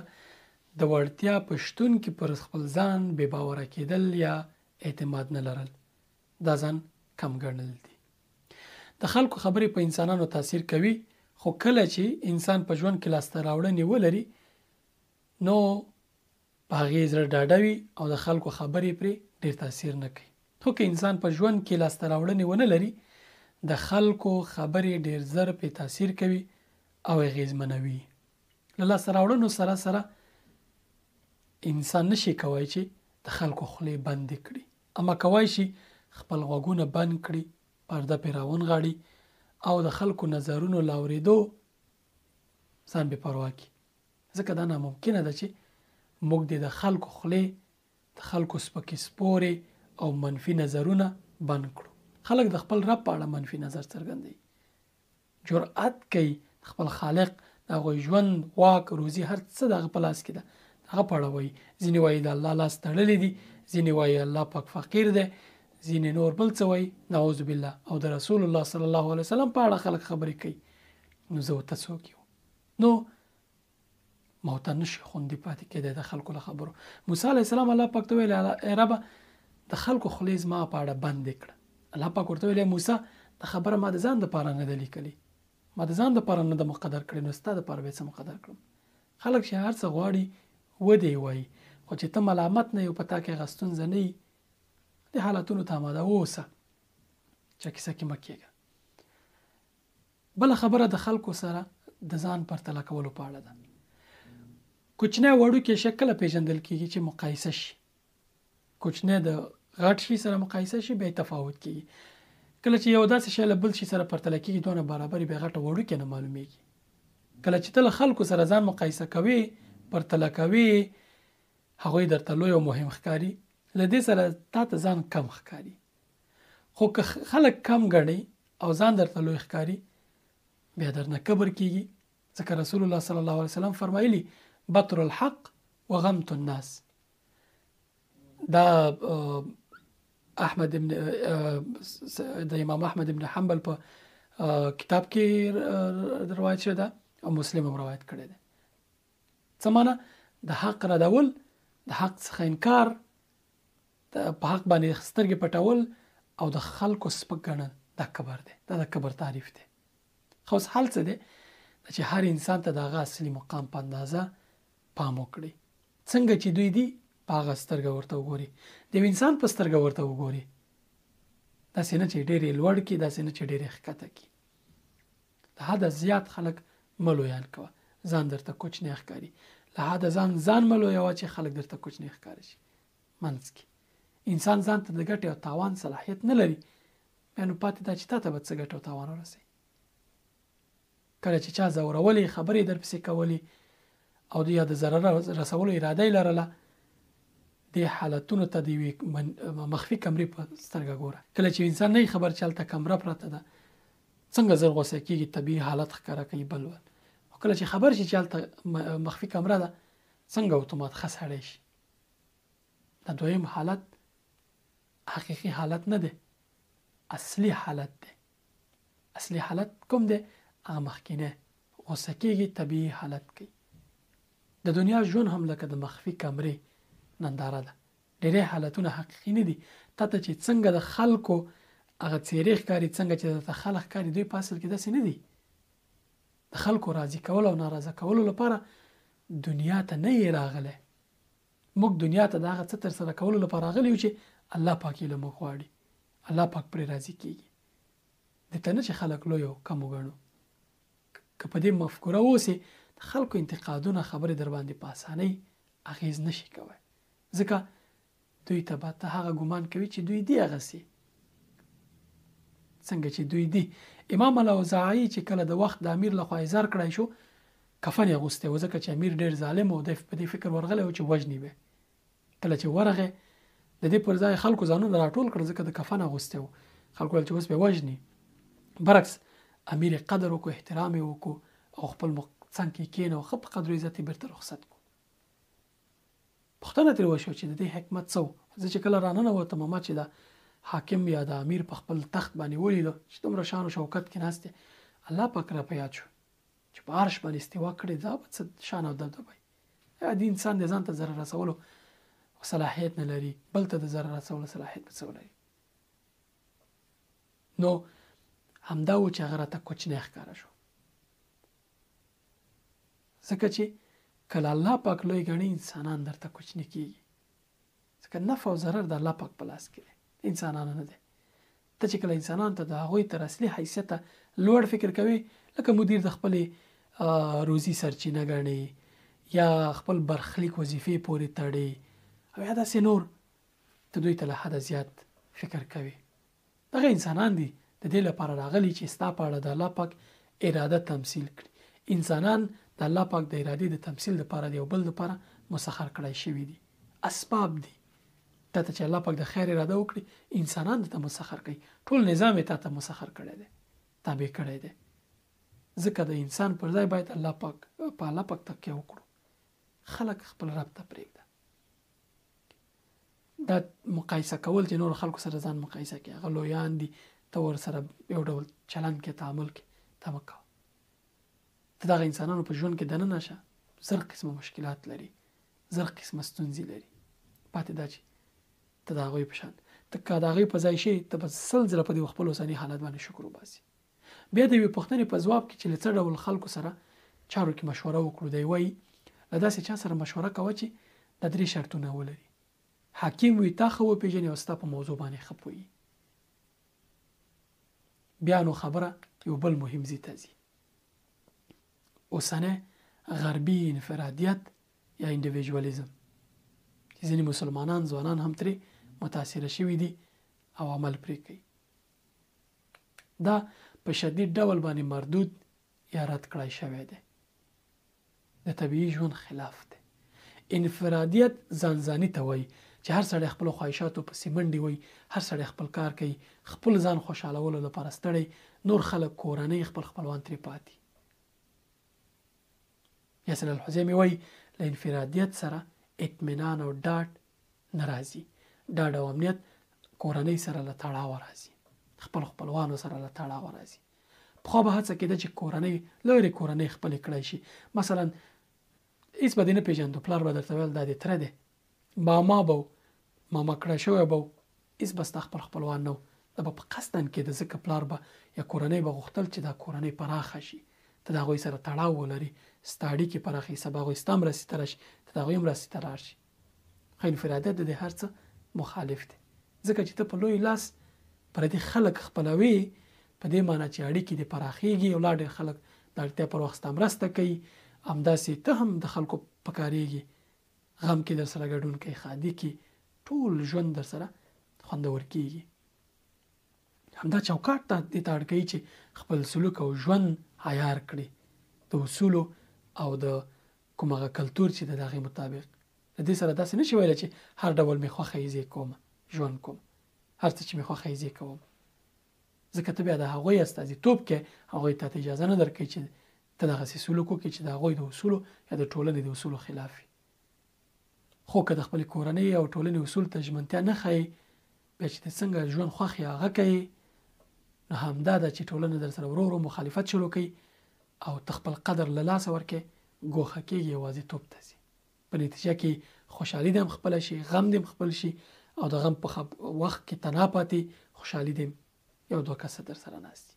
د وړتیا په شتون کې پر خپل ځان بې باوره کېدل یا اعتماد نه لرل، دا ځان کم ګڼل دي. د خلکو خبرې په انسانانو تاثیر کوي، خو کله چې انسان په ژوند کې لاسته راوړنې ولري نو په هغې زړه ډاډه وي او د خلکو خبرې پرې ډېر تاثیر نه کوي. خو که انسان په ژوند کې لاسته راوړنې ونه لري، د خلکو خبرې ډېر زر پرې تاثیر کوي او اغېزمنوي. له لاسته راوړنو سره سره انسان نشي کولی چې د خلکو خولې بندې کړي، اما کولی شي خپل غوږونه بند کړي، پرده پرې راونغاړي او د خلکو نظرونو له اورېدو ځان بې پروا کړي. ځکه دا ناممکنه ده چې موږ د خلکو خولې، د خلکو سپکې سپورې او منفي نظرونه بند کړو. خلک د خپل رب په اړه منفي نظر څرګندوي، جرأت کوي خپل خالق د هغوی ژوند، واک، روزي، هر څه د هغه په لاس کې ده، هغه په اړه وایي. ځینې وایي د الله لاس تړلی دي، ځینې وایي الله پاک فقیر دی، ځینې نور بل څه وایي، نعوذ بالله. او د رسول الله صلی الله علیه وسلم په اړه خلک خبرې کوي. نو زه ورته څوک یم؟ نو ما ورته نشي خوندي پاتې کېدی د خلکو له خبرو. موسی علیه السلام الله پاک ته ویل ای ربه د خلکو خولې زما په اړه بندې کړه. الله پاک ورته ویل موسی دا خبره ما د ځان دپاره نه ده لیکلې، ما د ځان دپاره نه ده مقدر کړې، نو ستا دپاره به یې څه مقدر کړم؟ خلک چې هر څه غواړي ودې یې وایي، خو چې ته ملامت نه یې او په تا کې هغه ستونزه نه وي، د حالتونو ته اماده واوسه، چا کیسه کې مه کېږه. بله خبره د خلکو سره د ځان پرتله کولو په اړه ده. کوچنی وړوکی شی کله پیژندل کېږي چې مقایسه شي. کوچنی د غټ شي سره مقایسه شي، بیا تفاوت کېږي. کله چې یو داسې شی له بل شي سره پرتله کېږي، دونه برابري بیا غټه وړوکی نه معلومیږي. کله چې ته له خلکو سره ځان مقایسه کوي، پرتله کوي، هغوی درته لوی او مهم ښکاري، له دې سره تا ته ځان کم ښکاري. خو که خلک کم ګڼي او ځان درته لوی ښکاري، بیا درنه کبر کېږي. ځکه رسول الله صلی الله علیه وسلم فرمایلي بطر الحق و غمت الناس. دا احمد ابن د امام احمد ابن حنبل په کتاب کې روایت شوی ده او مسلم هم روایت کړی دی. څه معنی؟ د حق ردول، د حق څخه انکار، په حق باندې سترګې پټول او د خلکو سپک ګڼل، دا کبر دی، دا د کبر تعریف دی. خو اوس حال څه دی چې هر انسان ته د هغه اصلي مقام په اندازه پام وکړي. څنګه چې دوی دي په هغه سترګه ورته وګوري، د یو انسان په سترګه ورته وګوري، داسې نه چې ډېرې لوړ کړي، داسې نه چې ډېرې ښکته کړي. د حده زیات خلک مه لویان کوه، ځان درته کوچنی ښکاري. له حده ځان مه لویوه چې خلک درته کوچنی ښکاره شي. منځ کې انسان ځان ته د ګټې او تاوان صلاحیت نه لري، بیا نو پاتې دا چې تا ته به څه ګټه او تاوان ورسوي. کله چې چا ځورولې، خبرې در پسې کولې او یا د ضرر رسولو اراده یې لرله، دې حالتونو ته د یوې مخفي کمرې په سترګه ګوره. کله چې انسان نه خبر چې هلته کمره پرته ده، څنګه زر غوسه کېږي، طبیعي حالت ښکاره کوي بل ول. او کله چې خبر شي چې هلته مخفي کمره ده، څنګه اتومات ښه سړی شي. دا دویم حالت حقیقي حالت نه دی، اصلي حالت دی. اصلي حالت کوم دی؟ هغه مخکینی غوسه کېږي، طبیعي حالت کوي. د دنیا ژوند هم لکه د مخفي کمرې ننداره ده. ډېری حالتونه حقیقي نه دي. تا ته چې څنګه د خلکو هغه څېرې ښکاري، څنګه چې درته خلک ښکاري، دوی په اصل کې داسې نه دي. د خلکو راضي کولو او ناراضه کولو لپاره دنیا ته نه یې راغلی. موږ دنیا ته د هغه څه ترسره کولو لپاره راغلي یو چې الله پاک یې له موږ غواړي، الله پاک پرې راضي کېږي. دته نه چې خلک لوی او کم وګڼو. که په دې مفکوره اوسې د خلکو انتقادونه خبرې در باندې په اسانۍ اغېز نشي کوی، ځکه دوی ته به ته هغه ګمان کوي چې دوی دی هغسې څنګه چې دوی دي. امام الاوزاعي چې کله د وخت د امیر لخوا ایزار کړی شو، کفن یې اغوستی و، ځکه چې امیر ډېر ظالم و، دی په دې فکر ورغلی و چې وژني به. کله چې ورغی د دې پر ځای خلکو ځانونه راټول کړل، ځکه د کفن اغوستی و. خلکو ویل چې اوس به وژني. برعکس امیر قدر وکړو، احترام یې وکړو او خپل څنګ کې کېنه او ښه په قدر عزت یې بېرته رخصت کړو. پوښتنه ترې وشوه چې د دې حکمت څه و. زه چې کله راننوتم، ما چې د حاکم یا د امیر په خپل تخت باندې ولیدو چې دومره شان او شوکت کې ناست دی، الله پاک را په یاد شو چې په عرش باندې استوا کړې، دا به څه شان او دبدبه وي. د انسان د ځان ته ضرر رسولو صلاحیت نه لري، بل ته د ضرر رسولو صلاحیت به څه ولري. نو همدا و چې هغه راته کوچنی ښکاره شو، ځکه چې کله الله پاک لوی ګڼي انسانان درته کوچني کېږي، ځکه نفع او ضرر د الله پاک په لاس کې دی، انسانانو نه دی. ته چې کله انسانان ته د هغوی تر اصلي حیثیته لوړ فکر کوي، لکه مدیر د خپلې روزي سرچینه ګڼي یا خپل برخلیک وظیفې پورې تړي او یا داسې نور، ته دوی ته له حده زیات فکر کوي. دغه انسانان دي د دې لپاره راغلي چې ستا په اړه د الله پاک اراده تمثیل کړي. انسانان د الله پاک د ارادې د تمثیل لپاره د یو بل لپاره مسخر کړای شوي دي، اسباب دي. ته چې الله پاک د خیر اراده وکړي، انسانان ته مسخر کوي، ټول نظام یې ته مسخر کړی دی، تابع کړی دی. ځکه د انسان پر ځای باید الله پاک په الله پاک تکیه وکړو، خلک خپل رب ته پرېږده. دا مقایسه کول چې نور خلکو سره ځان مقایسه کوي، هغه لویان دي، ته ورسره یو ډول چلند کې، تعامل کې ته مه کوه. ته دغه انسانانو په ژوند کې دننه شه، زر قسمه مشکلات لري، زر قسمه ستونزې لري. پاتې دا چې ته د هغوی په شان، ته که د هغوی په ځای شي، ته به سل ځله په دې خپل اوسني حالت باندې شکر وباسي. بیا د یوې پوښتنې په ځواب کې چې له څه ډول خلکو سره چارو کې مشوره وکړو، دی وایي له داسې چا سره مشوره کوه چې د 3 شرطونه ولري. حکیم وي تا ښه وپېژني او ستا په موضوع باندې ښه پوهېږي. بیا نو خبره یو بل مهم ځای ته ځي، اوسنی غربي انفرادیت یا انډیویژوالیزم، چې ځینې مسلمانان ځوانان هم ترې متاثره شوي دي او عمل پرې کوي. دا په شدید ډول باندې مردود یا رد کړای شوی دی، د طبیعي ژوند خلاف دی. انفرادیت ځانځاني ته وایي چې هر سړی خپل خواهشاتو پسې منډې وي، هر سړی خپل کار کوي، خپل ځان خوشحالولو لپاره ستړی، نور خلک کورنۍ خپل خپلوان ترې پاتې. یاسر الحزیمي وایي له انفرادیت سره اطمینان او ډاډ نه راځي، ډاډ او امنیت کورنۍ سره له تړاوه راځي، خپل خپلوانو سره له تړاوه راځي. پخوا به هڅه کېده چې کورنۍ لویې کورنۍ خپلې کړی شي، مثلا هېڅ به دې نه پېژندو، پلار به درته ویل دا دې تره دی، ماما به ماما کړی شوی به، هېڅ به ستا خپل خپلوان نه و. دا به په قصدن کېده، ځکه پلار به یا کورنۍ به غوښتل چې دا کورنۍ پراخه شي، ته د هغوی سره تړاو ولري، ستا اړیکې پراخې، سبا هغوی ستا مرستې ته راشي، ته د هغوی مرستې ته راشي. خو انفرادیت د دې هر څه مخالف دی، ځکه چې ته په لوی لاس پردي خلک خپلوي، په دې معنی چې اړیکې دې پراخېږي او لا ډېر خلک د اړتیا پر وخت ستا مرسته کوي، همداسې ته هم د خلکو پکارېږي، غم کې در سره ګډون کوي، ښادي کې، ټول ژوند در سره خوندور کېږي. همدا چوکاټ ته دې ته اړ کوي چې خپل سلوک او ژوند عیار کړي د اصولو او د کوم هغه کلتور چې د هغې مطابق. د دې سره داسې نشي ویلی چې هر ډول مې خوښه یې زه کوم، ژوند کوم، هر څه چې مې خوښه یې زه کوم، ځکه ته بیا د هغوی استازیتوب کې هغوی ته اجازه نه درکوي چې ته دغسې سلوک وکړي چې د هغوی د اصولو یا د ټولنې د اصولو خلاف وي. خو که د خپلې کورنۍ او ټولنې اصول ته ژمنتیا نه ښایي، بیا چې د څنګه ژوند خوښ یې هغه کوي، نو همدا ده چې ټولنه در سره ورو ورو مخالفت شروع کوي او ته خپل قدر له لاسه ورکې، ګوښه کېږي، یوازیتوب ته ځي، په نتیجه کې خوشحالي دې هم خپل شي، غم دې هم خپل شي، او د غم په وخت کې تنها پاتې خوشحالي دې یو دوه کسه در سره ناست دي.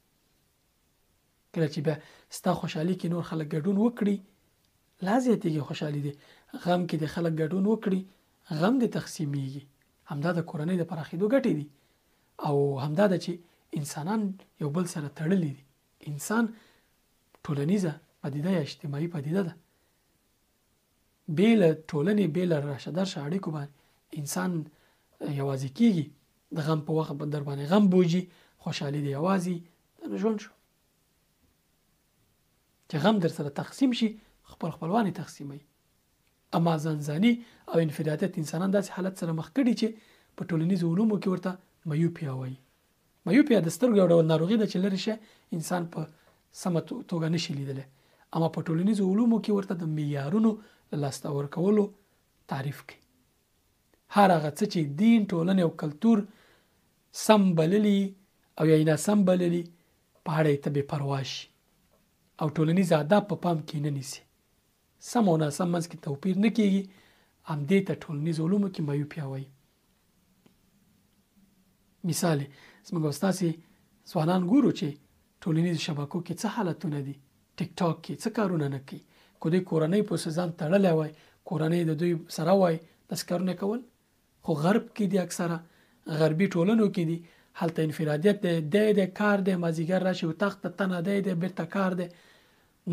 کله چې بیا ستا خوشحالي کې نور خلک ګډون وکړي لا زیاتېږي خوشحالي دې، غم کې د خلک ګډون وکړي غم دې تقسیمیږي. همدا د کورنۍ د پراخېدو ګټې دي، او همدا ده چې انسانان یو بل سره تړلي دي. انسان ټولنیزه پدیده یا اجتماعي پدیده ده. بې له ټولنې، بې له راشه درشه اړیکو باندې انسان یوازې کېږي. د غم په وخت در باندې غم بوجي، خوشحالي دې یوازې د ژوند شو. چې غم در سره تقسیم شي خپلوان یې تقسیموي. اما ځانځاني او انفرادیت انسانان داسې حالت سره مخ کړي چې په ټولنیزو علومو کې ورته میوپیا وایي. میوپیا د سترګو یو ډول ناروغي ده چې لرې شه انسان په سمه توګه نشي لیدلی. اما په ټولنیزو علومو کې ورته د معیارونو له لاسته ورکولو تعریف کوي. هر هغه څه چې دین، ټولنې او کلتور سم بللي او یا ناسم بللي په اړه یې ته بې پروا شي او ټولنیز آداب په پام کې نه نیسي. سم او ناسم منځ کې توپیر نه کېږي. همدې ته ټولنیز علومو کې میوپیا وایي. مثال زموږ ستاسې ځوانان ګورو چې ټولنیزو شبکو کې څه حالتونه دي، ټیک ټاک کې څه کارونه نه کوي. کو دوی کورنۍ په ځان تړلی وای، کورنۍ د دوی سره وای داسې کارونه کول. خو غرب کې دي، اکثره غربي ټولنو کې دي، هلته انفرادیت دی، د کار دی، مازدیګر راشي اتاق ته تنه دی بیرته کار دی،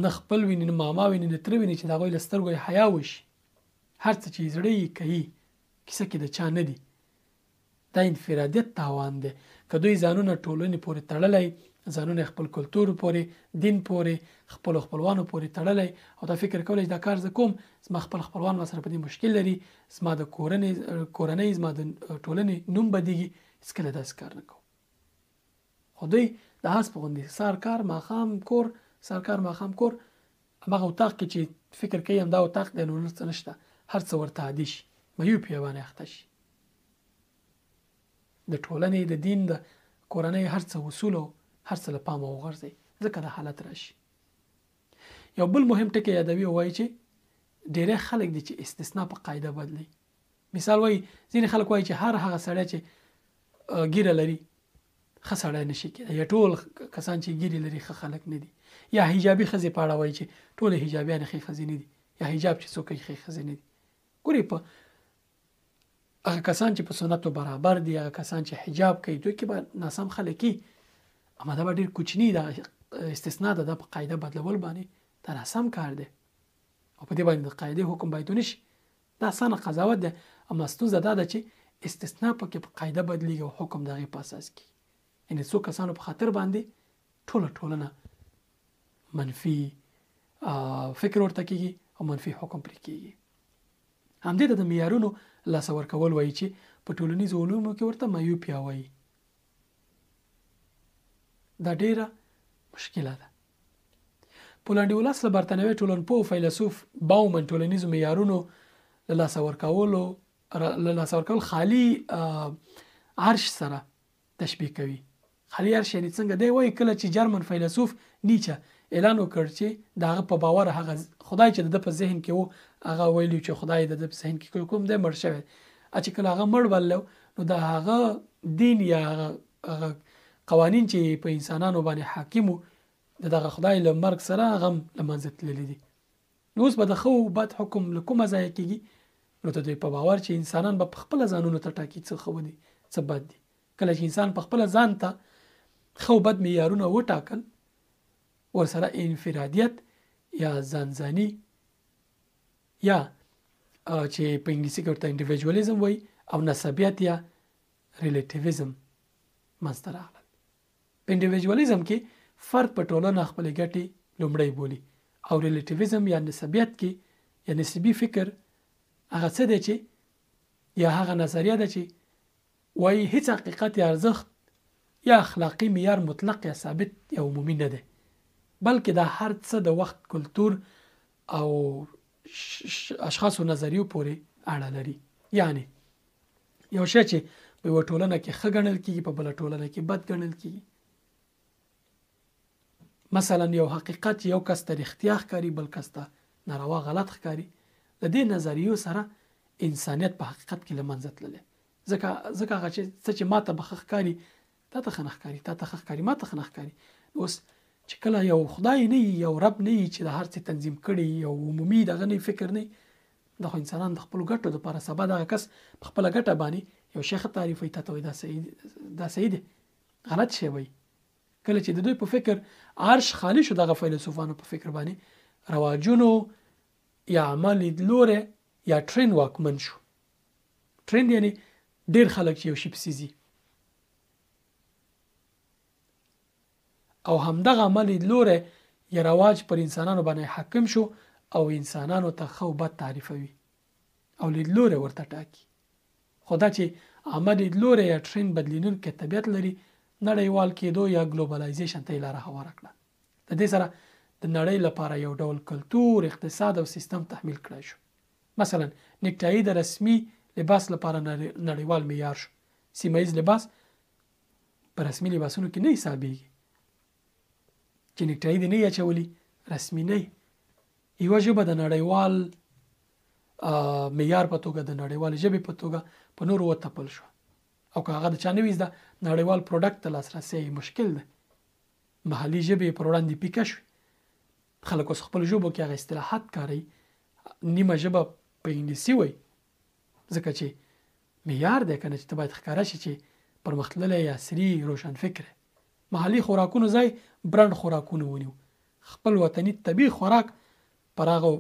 نه خپل ویني، نه ماما ویني، نه تره ویني چې د هغوی له سترګو یې حیا وشي. هر څه چې زړه یې کوي کیسه کې د چا نه دي. دا انفرادیت تاوان دی. که دوی ځانونه ټولنې پورې تړلی، ځانونه خپل کلتور پورې، دین پورې، خپلوانو پورې تړلی او دا فکر کولی چې دا کار زه کوم، زما خپل خپلوان ما سره په دې مشکل لري، زما د کورنۍ زما د ټولنې نوم بدیږي، هېڅکله داسې کار نه کوم. خو دوی د هاس په غوندې سهار کار ماښام کور، سهار کار ماښام کور، هماغه اتاق کې چې فکر کوي همدا اتاق دی، نور څه نشته، هر څه ورته عادي شي، میوپیا باندې اخته شي. د ټولنې، د دین، د کورنۍ هر څه اصول او هر څه له پامه وغورځوي، ځکه دا حالت راشي. یو بل مهم ټکی یادوي او وایي چې ډېری خلک دي چې استثناء په قاعده بدلوي. مثال وایي ځینې خلک وایي چې هر هغه سړی چې ګیره لري ښه سړی نشي کېدی، یا ټول کسان چې ګیرې لري ښه خلک نه دي، یا حجابي ښځې په اړه وایي چې ټولې حجابیانې ښې ښځې نه دي، یا حجاب چې څوک یې ښې ښځې نه دي. ګورې په هغه کسان چې په سنتو برابر دي، هغه کسان چې حجاب کوي، دوی کې به ناسم خلک وي، اما دا به ډېر کوچني دا استثناء ده. دا په قاعده بدلول باندې دا ناسم کار دی او په دې باندې د قاعدې حکم باید ونشي. دا اسانه قضاوت ده، اما ستونزه دا ده چې استثناء پکې په قاعده بدلیږي او حکم د هغې په اساس کې، یعنې څو کسانو په خاطر باندې ټوله ټولنه منفي فکر ورته کېږي او منفي حکم پرې کېږي. همدې ته د معیارونو لاسه ورکول وایي چې په ټولنیزو علومو کې ورته میوپیا وایي. دا ډیره مشکله ده. پولنډیولاس له برتانوي ټولنپوه فیلسوف باومن ټولنیزو معیارونو له لاسه ورکول خالي عرش سره تشبیه کوي. خالي عرش یعنی څنګه دی؟ وایي کله چې جرمن فیلسوف نیچه اعلان وکړ چې دغه په باور هغه خدای چې د په ذهن کې وو، هغه ویلي چې خدای د په ذهن کې کوم دی مړ شوی، چې کله هغه مړ بللو نو د هغه دین یا هغه قوانین چې په انسانانو باندې حاکم وو د دغه خدای له مرګ سره هغه له منځه تللی دي. نو اوس به د ښه او بد حکم له کومه ځایه کېږي؟ نو د دوی په باور چې انسانان به په خپله ځانونو ته ټاکي څه ښه دي څه بد دي. کله چې انسان په خپله ځان ته ښه او بد معیارونه وټاکل، ورسره انفرادیت یا ځانځاني یا چې په انګلیسي کې ورته انډیویجوالېزم وایي او نسبیت یا ریلیټیویزم منځته راغلل. په انډیویجوالېزم کې فرد په ټولنه خپلې ګټې لومړی بولي او ریلیټیویزم یا نسبیت کې یا نسبي فکر هغه څه دی چې یا هغه نظریه ده چې وایي هیڅ حقیقت یا ارزښت یا اخلاقي معیار مطلق یا ثابت یا عمومي نه دی، بلکې دا هر څه د وخت، کلتور او اشخاصو نظریو پورې اړه لري. یعنی یو شی چې په یوه ټولنه کې ښه ګڼل کېږي په بله ټولنه کې بد ګڼل کېږي. مثلا یو حقیقت یو کس ته رښتیا ښکاري، بل کس ته ناروا غلط ښکاري. د دې نظریو سره انسانیت په حقیقت کې له منځه تللی. ځکه هغه چې ما ته به ښه ښکاري تا ته ښه نه ښکاري، تا ته ښه ښکاري ما ته ښه نه ښکاري. اوس چې کله یو خدای نه وي، یو رب نه وي چې د هر څه تنظیم کړي، یو عمومي دغه نه فکر نه، د خو انسانان د خپل ګټو لپاره سبا دغه کس په خپل ګټه باندې یو شیخ تعریفوي، ته وایي دا صحیح دی، غلط شی وایي. کله چې د دوی په فکر عرش خالی شو، دغه فیلسوفانو په فکر باندې رواجونو یا عمل لیدلوری یا ټرند واکمن شو. ټرند یعنی ډیر خلک چې یو شی پسې ځي، او همدغه عمل لیدلوری یا رواج پر انسانانو باندې حاکم شو او انسانانو ته ښه او بد تعریفوي او لیدلوری ورته ټاکي. خو دا چې عمل لیدلوری یا ټرند بدلینونکی طبیعت لري، نړیوال کېدو یا ګلوبلایزیشن ته یې لاره هواره کړه. د دې سره د نړۍ لپاره یو ډول کلتور، اقتصاد او سیستم تحمیل کړی شو. مثلا نیکټایي د رسمي لباس لپاره نړیوال معیار شو. سیمه ییز لباس په رسمي لباسونو کې نه حسابېږي. چې نیکټایي دې نه یې اچولي رسمي نه. یوه ژبه د نړیوال معیار په توګه، د نړیوال ژبې په توګه په نورو وتپل شو، او که هغه د چا نه وي زده، نړیوال پروډکټ ته لاسرسی مشکل ده. محلي ژبې پر وړاندې پیکه شوي. خلک اوس خپل ژبو کې هغه اصطلاحات کاروي. نیمه ژبه په انګلیسي وایي، ځکه چې معیار دی که نه، چې ته باید ښکاره شي چې پرمختللی، عصري، روشن فکر. محلي خوراکونو ځای برند خوراکونه ونیو. خپل وطني طبیعي خوراک پر هغه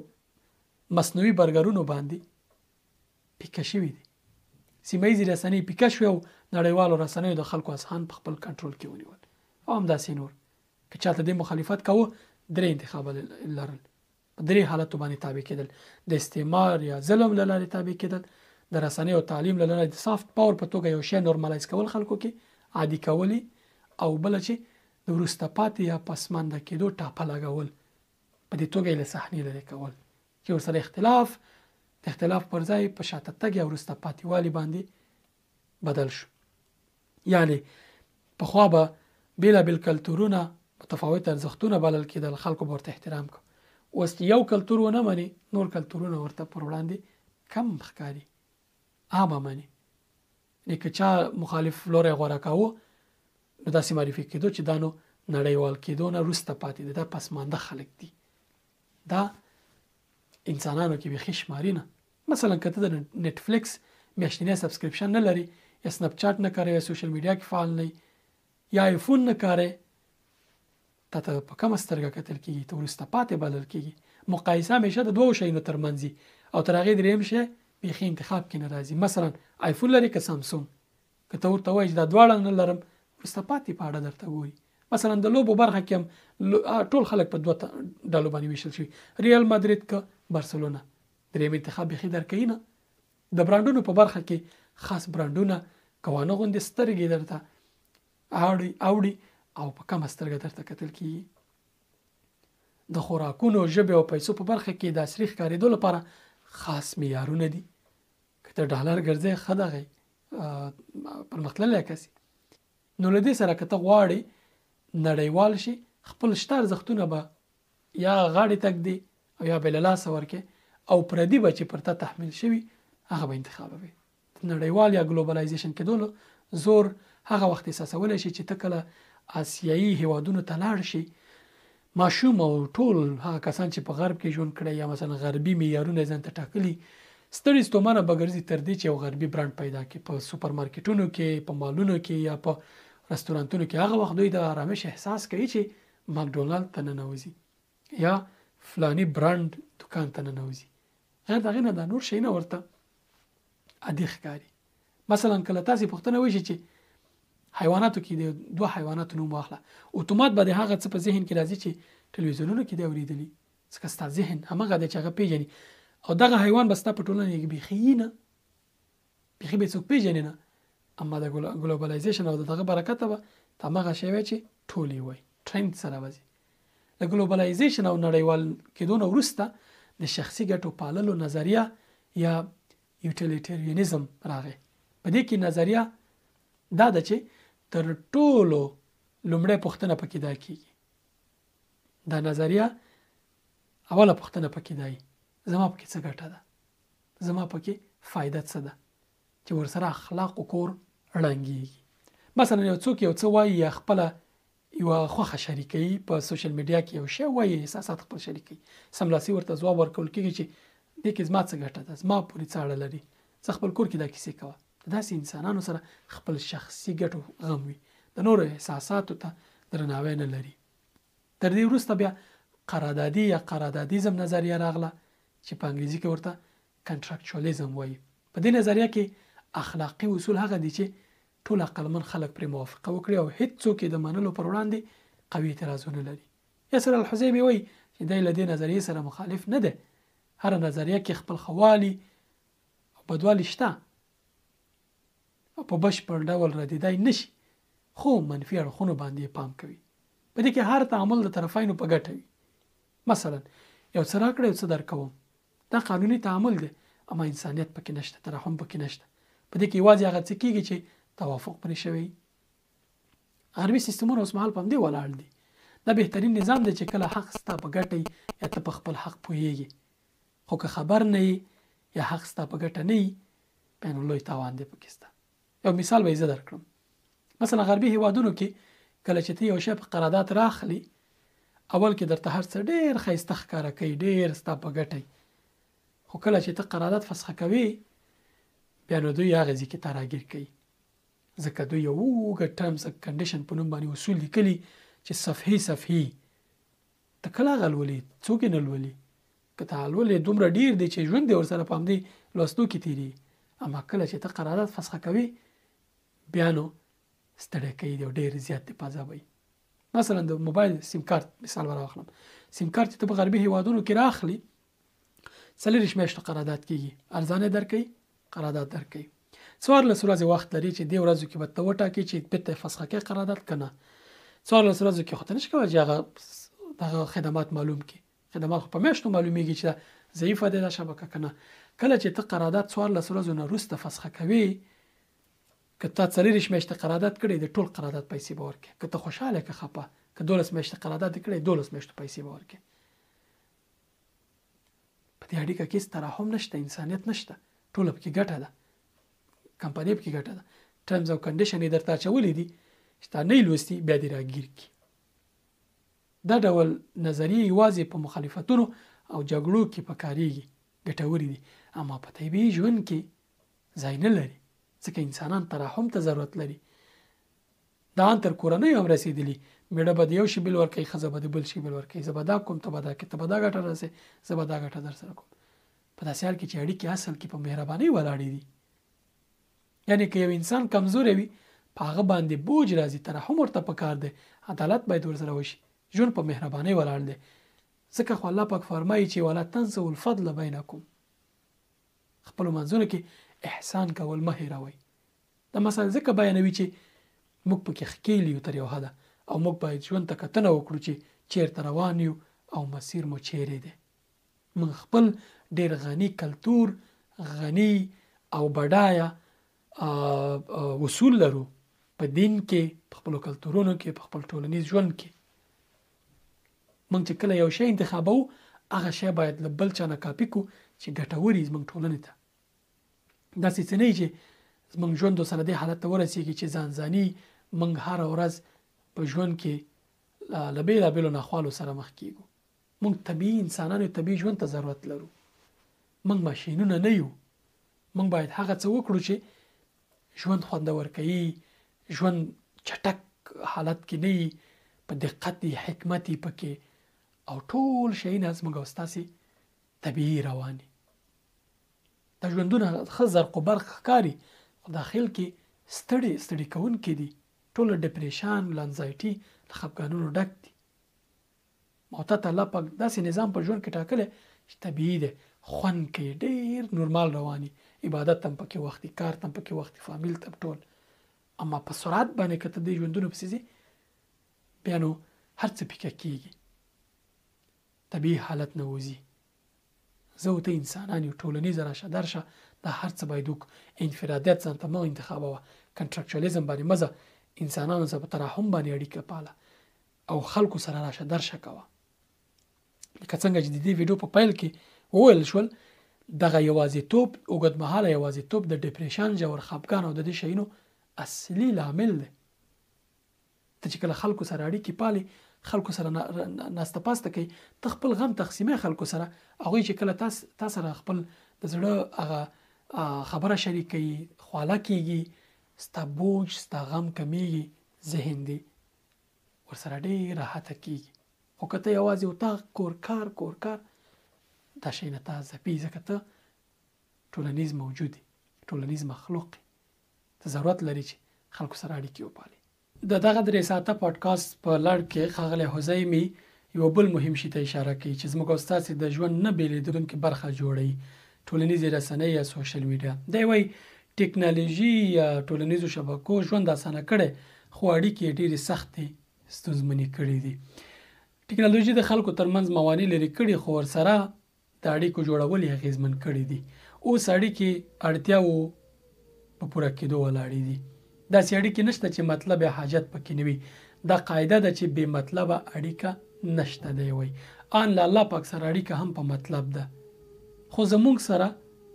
مصنوعي برګرونو باندې پیکه شوي دي. سیمه ییزې رسنۍ پیکه شوې او نړیوالو رسنیو د خلکو اذهان په خپل کنټرول کې ونیول. او همداسې نور که چاته دې مخالفت کوو، درې انتخاب لرل. په درې حالتو باندې تابع کېدل: د استعمار یا ظلم له لارې تابع کېدل، د رسنیو او تعلیم له لارې د سافت پاور په توګه یو شی نورمالایز کول، خلکو کې عادي کولی، او بله چې د وروسته پاتې یا پسمانده کېدو ټاپه لګول، په دې توګه یې له صحنې لرې کول، چې ورسره اختلاف د اختلاف پر ځای په شاته تګ یا وروسته پاتې والي باندې بدل شو. یعنی پخوا به بېلابېل کلتورونه، متفاوت ارزښتونه بلل کېدل، خلکو به ورته احترام کو. اوس یو کلتور ونه مني، نور کلتورونه ورته پر وړاندې کم ښکاري، عامه مني. که چا مخالف لوری غوره کاوه، نو داسې معرفي کېدو چې دا نو نړیوال کېدو نه وروسته پاتې دي، دا پسمانده خلک دي، دا انسانانو کې بیخي شماري نه. مثلا که ته د نټفلیکس میاشتنی سبسکرپشن نه لري، یا سنپ چاټ نه کاروي، یا سوشل میډیا کې فعال نه، یا آیفون نه کاروي، تا ته په کومه سترګه کتل کېږي، ته وروسته پاتې بلل کېږي. مقایسه همیشه د دوو شیانو ترمنځ وي، او تر هغې درېیم شی بیخي انتخاب کې نه راځي. مثلا آیفون لري که سامسونګ، که ته ورته وایي چې دا دواړه نه لرم، وروسته پاتې په اړه درته ګوري. مثلا د لوبو برخه کې هم ټول خلک په دوه ډلو باندې ویشل شوي: ریال مادرید که بارسلونا. درېیم انتخاب بیخي درکوي نه. د برانډونو په برخه کې خاص برانډونه کوانه غوندې سترګې درته اوړي، او په کمه سترګه درته کتل کېږي. د خوراکونو، ژبې او پیسو په برخه کې د عصري ښکارېدو لپاره خاص معیارونه دي. که ته ډالر ګرځې، ښه دغه پرمختللی کس. نو له دې سره که ته غواړې نړیوال شي، خپل شته ارزښتونه به یا غاړې تږدې او یا به له لاسه ورکې، او پردي به چې پر تا تحمیل شوي هغه به انتخابوي. نړیوال یا ګلوبلایزیشن کېدو زور هغه وخت احساسولی شي چې ته کله آسیایي هیوادونو ته لاړ شي، ماشوم او ټول هغه کسان چې په غرب کې ژوند کړی، یا مثلا غربي معیارونه ځان ته ټاکلي، ستړي ستومانه به ګرځي تر دې چې یو غربي برانډ پیدا کړي په سوپر مارکیټونو کې، په مالونو کې، یا په رستورانتونو کې. هغه وخت دوی د آرامش احساس کوي چې ماکډونالډ ته ننوځي یا فلانی برانډ دکان ته ننوځي. غیر دغه نه دا نور شیونه ورته عادي ښکاري. مثلا کله تاسې پوښتنه وشي چې حیواناتو کې د دوه حیواناتو نوم واخله، اتومات به د هغه څه په ذهن کې راځي چې ټلویزیونونو کې دی اورېدلي، ځکه ستا ذهن همغه دی چې هغه پیژني، او دغه حیوان به ستا په ټولنه کې بیخي نه، بیخي به څوک پیژني نه. اما د ګلوبلایزیشن او دغه برکته به ته همغه شی وایي چې ټول یې وایي، ټرند سره وځي. د ګلوبلایزیشن او نړیوال کېدو نه وروسته د شخصي ګټو پاللو نظریه یا یوټیلیټریانیزم راغی. په دې کې نظریه دا ده چې تر ټولو لومړی پوښتنه پکې دا کېږي، دا نظریه اوله پوښتنه پکې دا وي: زما پکې څه ګټه ده، زما پکې فایده څه ده چې ورسره اخلاق او کور ړنګېږي. مثلا یو څوک یو څه وایي یا خپله یوه خوښه شریکوي په سوشل میډیا کې یو شی وایي احساسات خپل شریکوي سملاسي ورته ځواب ورکول کېږي چې دې کې زما څه ګټه ده زما پورې څه اړه لري زه خپل کور کې دا کیسې کوه. داسې انسانانو سره خپل شخصي ګټو غم وي د نورو احساساتو ته درناوی نه لري. تر دې وروسته بیا قراردادي یا قراردادیزم نظریه راغله چې په انګریزي کې ورته کنټراکچوالېزم وایي. په دې نظریه کې اخلاقي اصول هغه دي چې ټول عقلمن خلک پرې موافقه وکړي او هیڅ څوک د منلو پر وړاندې قوي اعتراضونه لري. یاسر الحزیبي وایي چې دی له دې نظریې سره مخالف نه دی. هر نظریه کې خپل خوالي او بدوالي شته او په بشپړ ډول ردیدای نشي خو منفي اړخونو باندې پام کوي. په دې کې هر تعامل د طرفینو په ګټه وي. مثلا یو څه راکړه یو څه درکوم دا قانوني تعامل دی اما انسانیت پکې نشته ترحم پکې نشته. په دې کې یوازې هغه څه کېږي چې توافق پرې شوی. غربي سیستمونه اوس مهال په همدې ولاړ دي. دا بهترین نظام دی چې کله حق ستا په ګټه یا ته په خپل حق پوهیږي خو که خبر نه یا حق ستا په ګټه نه بیا نو لوی تاوان دی پکې ستا. یو مثال به زه درکړم. مثلا غربي هیوادونو کې کله چې ته یو شی په قرارداد راخلي اول کې درته هر څه ډېر ښایسته ښکاره کوي ډېر ستا په ګټه خو کله چې ته قرارداد فسخه کوي بیا نو دوی هغه ځای کې تا راګیر کوي ځکه دوی یو اوږد ټرمز اند کنډیشن په نوم باندې اصول لیکلي چې صفحې ته کله هغه لولې څوک یې نه لولي که ته لولې دومره ډېر دی چې ژوند دې ورسره په همدې لوستو کې تېرېږي اما کله چې ته قرارداد فسخه کوي بیا نو ستړی کوي او ډېر زیات دې پازابوي. مثلا د موبایل سیم کارت مثال راوخلم. سیم کارت ته په غربي هیوادونو کې راخلي 40 میاشتې قرارداد کېږي ارزانه درکوي قرارداد درکوي 14 ورځې وخت لري چې دې ورځو کې به ته وټاکې چې بېرته فسخه کوي قرارداد که نه 14 ورځو کې خو ته نشي کولی چې هغه خدمات معلوم کړي. خدمات خو په میاشتو معلومیږي چې ضعیفه ده دا شبکه که نه. کله چې ته قرارداد 14 ورځو نه وروسته فسخه کوي که تا 40 میاشتې قرارداد کړی د ټول قرارداد پیسې به ورکړې که ته خوشحاله که خفه که 12 میاشتې قرارداد کړی 12 میاشتو پیسې به ورکړې. په دې اړیکه کې ترحم نشته انسانیت نشته ټوله پکې ګټه ده کمپنۍ پکې ګټه ده ټرمز او کنډیشن یې درته اچولي دي چې تا نه لوستي بیا دې راګیر کړي. دا ډول نظریې یوازې په مخالفتونو او جګړو کې پکارېږي ګټورې دي اما په طبیعي ژوند کې ځای نه لري ځکه انسانان ترحم ته ضرورت لري. دا ان تر کورنۍ هم رسېدلي میړه به د یو شي بل ورکوي ښځه به د بل شي بل ورکوي زه به دا کوم ته به دا کوې ته به دا ګټه رسې زه به دا ګټه در سره کوم. په داسې حال کې چې اړیکې اصل کې په مهربانۍ ولاړې دي یعنی که یو انسان کمزوری وي په هغه باندې بوج راځي ترحم ورته پکار دی عدالت باید ورسره وشي ژوند په مهربانۍ ولاړ دی ځکه خو الله پاک فرمایي چې ولا تنسوا الفضل بینکم خپلو منځونو کې احسان کول مه هېروئ. دا مثلا ځکه بیانوي چې موږ پکې ښکېل یو تر یو حده او موږ باید ژوند ته کتنه وکړو چې چیرته روان یو او مسیر مو چیرې دی. موږ خپل ډېر غني کلتور غني او بډایه اصول لرو په دین کې په خپلو کلتورونو کې په خپل ټولنیز ژوند کې. موږ چې کله یو شی انتخابو هغه شی باید له بل چا نه کاپي کړو چې ګټور وي زموږ ټولنې ته. داسې څه نه وي چې زموږ ژوند سره دې حالت ته ورسېږي چې ځانځاني موږ هره ورځ په ژوند کې له بېلابېلو ناخوالو سره مخ کېږو. موږ طبیعي انسانانو طبیعي ژوند ته ضرورت لرو. موږ ماشینونه نه یو. موږ باید هغه څه وکړو چې ژوند خوندور کوي ژوند چټک حالت کې نه وي په دقت حکمت پکې او ټول شیونه زموږ او ستاسې طبیعي رواني. دا ژوندونه ښه زرق و برق ښکاري خو داخل کې ستړي کوونکي دي ټول ډپریشن لانزایټي له خفګانونو ډک دي. معتاد الله پاک داسې نظام په ژوند کې ټاکلی چې طبیعي دی خوند کوي ډېر نورمال رواني عبادت هم پکې وختي کار هم پکې وختي فامیل ته ټول. اما په سرعت باندې که ته دې ژوندونو پسې ځې بیا نو هر څه پیکه کېږي طبیعي حالت نه وځي. زه او ته انسانان یو ټولنیز راشه درشه دا هر څه باید وکړو. انفرادیت ځان ته مه انتخابوه کنټراکچوالېزم باندې مه ځه انسانانو سره په تراحم باندې اړیکه پاله او خلکو سره راشه درشه کوه. لکه څنګه چې د دې ویډیو په پیل کې وویل شول دغه یوازیتوب اوږدمهاله یوازیتوب د ډیپریشن ژور خفګان او د دې شیانو اصلي لامل دی. ته چې کله خلکو سره اړیکې پالي، خلکو سره ناسته پاسته کوي، ته خپل غم تقسیموي خلکو سره، هغوی چې کله تا سره خپل د زړه هغه خبره شریکوي، خواله کېږي، ستا بوج ستا غم کمیږي، ذهن دی ورسره ډېر راحته کېږي. خو که ته یوازې اتاق کور دا شی نه تا ځپي، ځکه ته ټولنیز موجود یې، ټولنیز مخلوق یې، ته ضرورت لري چې خلکو سره اړیکې وپالي. د دغه 3 ساعته پادکاسټ په لړ کې ښاغلی حزیمي یو بل مهم شي ته اشاره کوي چې زموږ او ستاسې د ژوند نه بېلېدونکې برخه جوړوي ټولنیزې رسنۍ یا سوشل میډیا. دی وایي ټکنالوژي یا ټولنیزو شبکو ژوند اسانه کړی، خو اړیکې یې ډېرې سختې ستونزمنې کړي دي. ټکنالوژي د خلکو ترمنځ موانع لرې کړي، خو ورسره د اړیکو جوړول یې اغېزمن کړي دي. اوس اړیکې اړتیاو په پوره کېدو ولاړې دي. داسې اړیکې نشته چې مطلب یا حاجت پکې نه وي. دا قاعده ده چې بې مطلبه اړیکه نشته. دی وایي ان له الله پاک سره اړیکه هم په مطلب ده، خو زموږ سره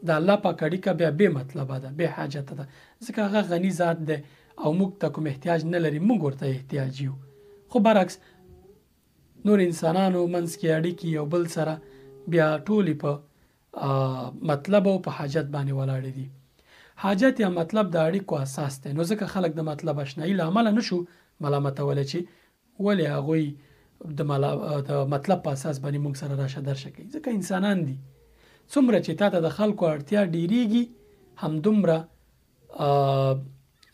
د الله پاک اړیکه بیا بې مطلبه ده، بې حاجته ده، ځکه هغه غني ذات دی او موږ ته کوم احتیاج نه لري، موږ ورته احتیاج یو. خو برعکس نور انسانانو منځ کې اړیکې یو بل سره بیا ټولې په مطلب او په حاجت باندې ولاړې دي. حاجت یا مطلب د اړیکو اساس دی، نو ځکه خلک د مطلب اشنایي له امله نشو ملامتولی چې ولې هغوی د مطلب په اساس باندې موږ سره راشه درشه کوي، ځکه انسانان دي. څومره چې تا ته د خلکو اړتیا ډیریږي، همدومره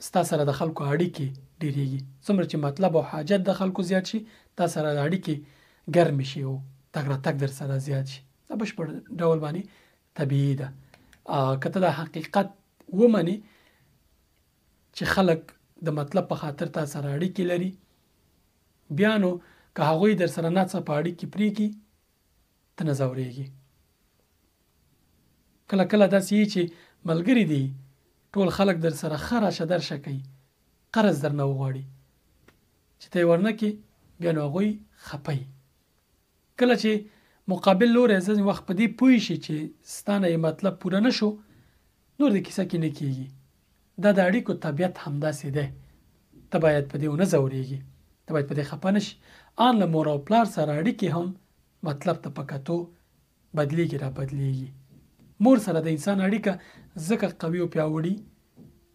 ستا سره د خلکو اړیکې ډیریږي. څومره چې مطلب او حاجت د خلکو زیات شي، تا سره د اړیکې ګرمې شي او تګ راتګ در سره زیات شي. دا بشپړ ډول باندې طبیعي ده. که ته د حقیقت ومنې چې خلک د مطلب په خاطر تا سره اړیکې لري، بیا نو که هغوی در سره ناڅاپه اړیکې پرېږي، ته نه ځورېږي. کله کله داسې وي چې ملګري دي، ټول خلک در سره ښه راشه درشه کوي، قرض در نه وغواړي، چې ته یې ورنه کړې، بیا نو هغوی خفه وي. کله چې مقابل لوری ځینې وخت په دې پوه شي چې ستا نه یې مطلب پوره نه شو، نور د کیسه کې نه کېږي. دا د اړیکو طبیعت همداسې دی. ته باید په دې ونه ځورېږي، ته باید په دې خفه نه شي. ان له مور او پلار سره اړیکې هم مطلب ته په کتو بدلیږي را بدلیږي. مور سره د انسان اړیکه ځکه قوي او پیاوړي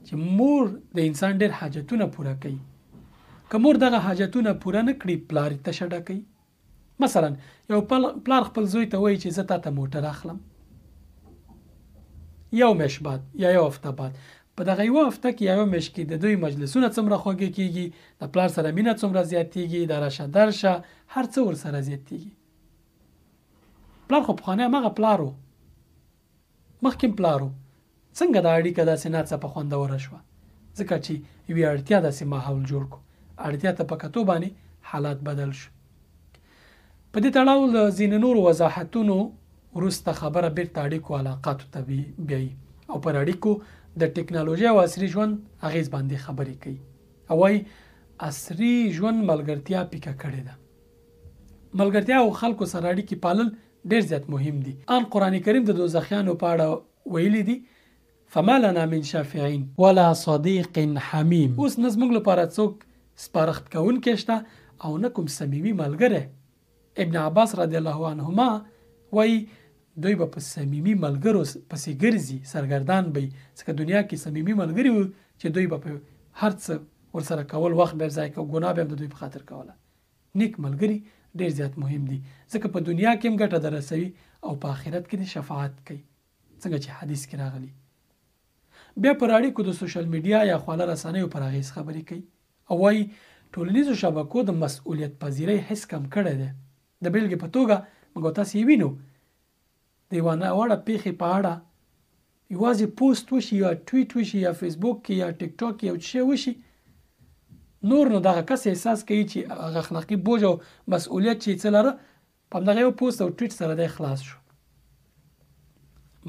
چې مور د انسان ډېر حاجتونه پوره کوي. که مور دغه حاجتونه پوره نه کړي، پلار یې تشه ډکوي. مثلا یو پلار خپل زوی ته وایي چې زه تا ته موټر اخلم، یو میاشت بعد یا یو هفته بعد، په دغه یوه هفته کې یا یو میاشت کې د دوی مجلسونه څومره خوږې کېږي، د پلار سره مینه څومره زیاتېږي، د راشه درشه هر څه ورسره زیاتېږي. پلار خو پخوانی هماغه پلار و، مخکې پلار و. څنګه دا اړیکه داسې ناڅاپه خوندوره شوه؟ ځکه چې یوې اړتیا داسې ماحول جوړ کړو، اړتیا ته په کتو باندې حالات بدل شو. په دې تړاو له ځینې نورو وضاحتونو وروسته خبره بیرته اړیکو علاقاتو ته بیایي او پر اړیکو د ټکنالوژي او عصري ژوند اغیز باندې خبرې کوي. او وايي عصري ژوند ملګرتیا پیکه کړې ده. ملګرتیا او خلکو سره اړیکې پالل ډېر زیات مهم دي. ان قرآن کریم د دوزخیانو په اړه ویلي دي فما لنا من شافعین ولا صدیق حمیم. اوس نه زموږ لپاره څوک سپارښت کوونکی شته او نه کوم صمیمي ملګری. ابن عباس رضی الله عنهما وایي دوی به په صمیمي ملګرو پسې ګرځي، سرګردان به وي، ځکه دنیا کې صمیمي ملګري وو چې دوی به په هر څه ورسره کول، وخت به یې ضایع کول، ګناه به هم د دوی په خاطر کوله. نیک ملګري ډېر زیات مهم دي، ځکه په دنیا کې هم ګټه در رسوي او په آخرت کې د شفاعت کوي، څنګه چې حدیث کې راغلي. بیا پر اړیکو د سوشل میډیا یا خواله رسنیو پر اغیز خبرې کوي او وايي ټولنیزو شبکو د مسؤلیت پذیرۍ حس کم کړی دی. د بیلګې په توګه موږ تاسو یې وینو د یوه ناوړه پیښې په اړه یوازې پوسټ وشي یا ټویټ وشي یا فیسبوک کې یا ټیک ټاک کې یو شی وشي، نور نو دغه کس احساس کوي چې هغه اخلاقي بوج او مسؤلیت چې څه لره په همدغه یو پوسټ او ټویټ سره دی خلاص شو،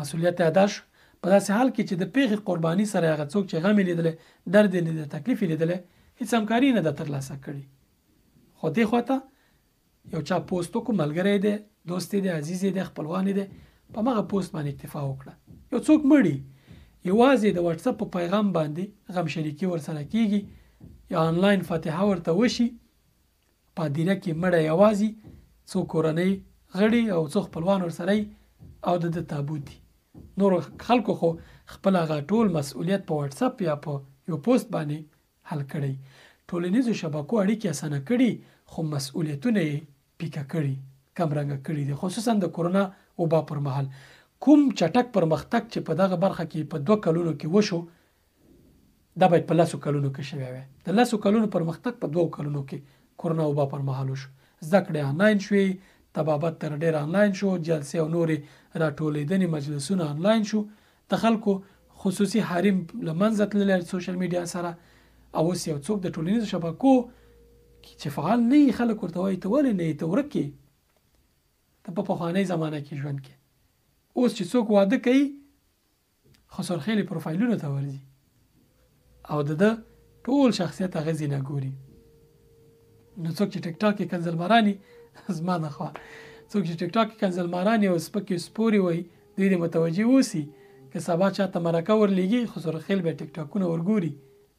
مسؤلیت یې ادا شو. په داسې حال کې چې د پیښې قرباني سره هغه څوک چې غم یې لیدلی، درد یې لیدلی، تکلیف یې لیدلی، هېڅ همکاري نه ده ترلاسه کړې. خو دې خوا ته یو چا پوسټ وکړو، ملګری دی، دوست دی، عزیز دی، خپلوان دی، په هغه پوسټ باندې اکتفا وکړه. یو څوک مړی یوازې د واتس اپ په پیغام باندې غم شریکي ورسره کیږي یا آنلاین فاتحه ورته وشي، په دیره کې مړی یوازې څو کورنۍ غړي او څو خپلوان ورسره او د تابوت دي. نور خلکو خو خپل هغه ټول مسؤلیت په واتس اپ یا په یو پوسټ باندې حل کړی. ټولنیزو شبکو اړیکې اسانه کړي خو مسؤلیتونه یې پیکه کړي، کم رنګه کړي دي. خصوصا د کورونا وبا پر مهال کوم چټک پرمختګ چې په دغه برخه کې په 2 کلونو کې وشو، دا باید په 10 کلونو کې شوی وي. د 10 کلونو پرمختګ په 2 کلونو کې کورونا وبا پر مهال وشو. زده کړې آنلاین شوې، طبابت تر ډېر آنلاین شو، جلسې او نورې راټولېدنې مجلسونه آنلاین شو، د خلکو خصوصي حریم له منځه تللی سوشل میډیا سره. او اوس یو څوک د ټولنیزو شبکو چې فعال نه وي خلک ورته وایي ته ولې نه یې، ته ورک یې. ته په پخوانۍ زمانه کې ژوند کې. اوس چې څوک واده کوي خو سرخیلې پروفایلونو ته ورځي او د ټول شخصیت اغېزې نه ګوري. نو څوک چې ټیک ټاک کې کنزلماراني زما نه خوا څوک چې ټیک ټاک کې کنزلماراني او سپکې سپوري وایي دوی د متوجه اوسي که سبا چاته مرکه ورلیږي خو سرخیل به ټیک ټاکونه ورګوري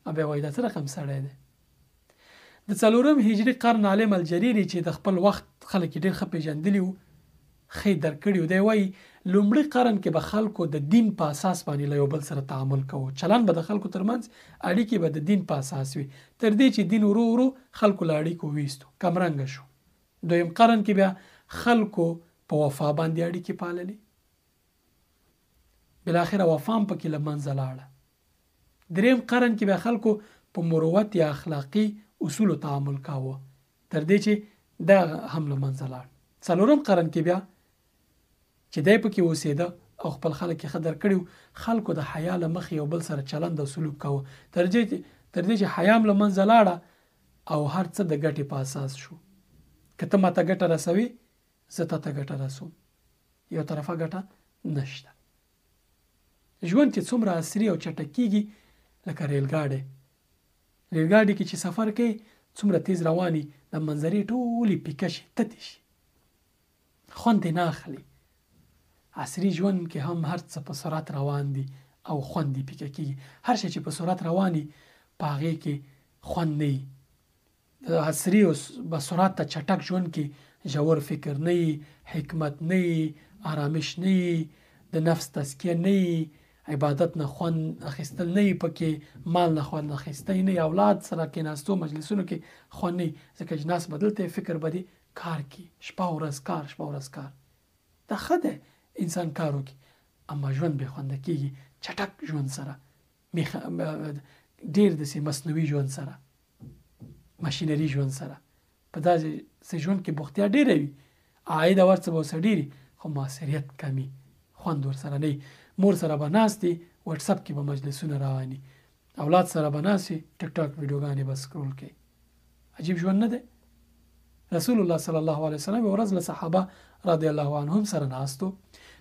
او بیا وایي دا څه رقم سړی دی. د 4 هجري قرن عالم الجریري چې د خپل وخت خلک ډېر ښه پېژندلي وو، ښه درک کړي وو، دی وایي لومړي قرن کې به خلکو د دین په اساس باندې له یو بل سره تعامل کوو، چلن به د خلکو ترمنځ اړیکې به د دین په اساس وي، تر دې چې دین ورو ورو خلکو له اړیکو ویستو، کمرنګه شو. دویم قرن کې بیا خلکو په وفا باندې اړیکې پاللې، بالاخره وفا هم پکې له منځه لاړه. دریم قرن کې بیا خلکو په مروت یا اخلاقي اصولو تعامل کاوه، تر دې چې دا هم له منځه لاړ. 4 قرن کې بیا چې دی پکې اوسېده او خپل خلک یې ښه درک کړي وو، خلکو د حیا له مخې یو بل سره چلند او سلوک کاوه، تر دې چې حیا هم له منځه لاړه او هر څه د ګټې په اساس شو. که ته ماته ګټه رسوي زه تا ته ګټه رسوم، یو طرفه ګټه نشته. ژوند چې څومره عصري او چټک کېږي لکه ریلګاډی کې چې سفر کوي څومره تیز رواني، د منظرې ټولې پیکه شي، تتې شي، خوند یې نه اخلي. عصري ژوند کې هم هر څه په سرعت روان دي او خوند یې پیکه کېږي. هر شی چې په سرعت رواني په هغې کې خوند نه وي. د عصري او بسرعت ته چټک ژوند کې ژور فکر نه وي، حکمت نه وي، آرامش نه وي، د نفس تزکیه نه وي، عبادت نه خوند اخیستل نه وي، پکې مال نه خوند اخیستی نه وي، اولاد سره کېناستو مجلسونو کې خوند نه وي، ځکه اجناس بدلته فکر بدي کار کې شپه ورځ کار دا ښه دی انسان کار وکړي، اما ژوند بې خونده کېږي چټک ژوند سره، ډېر داسې مصنوعي ژوند سره، ماشینري ژوند سره. په داسې ژوند کې بوختیا ډېره وي، عاید او هر څه به ورسره ډېر وي، خو مؤثریت کمي، خوند ورسره نه وي. مور سره به ناست دي واتس اپ کې به مجلسونه رواني، اولاد سره به ناست وي ټیک ټاک ویډیوګانې به سکرول کوي. عجیب ژوند نه دی؟ رسول الله صلی الله علیه وسلم یو ورځ له صحابه رضی الله عنهم سره ناستو،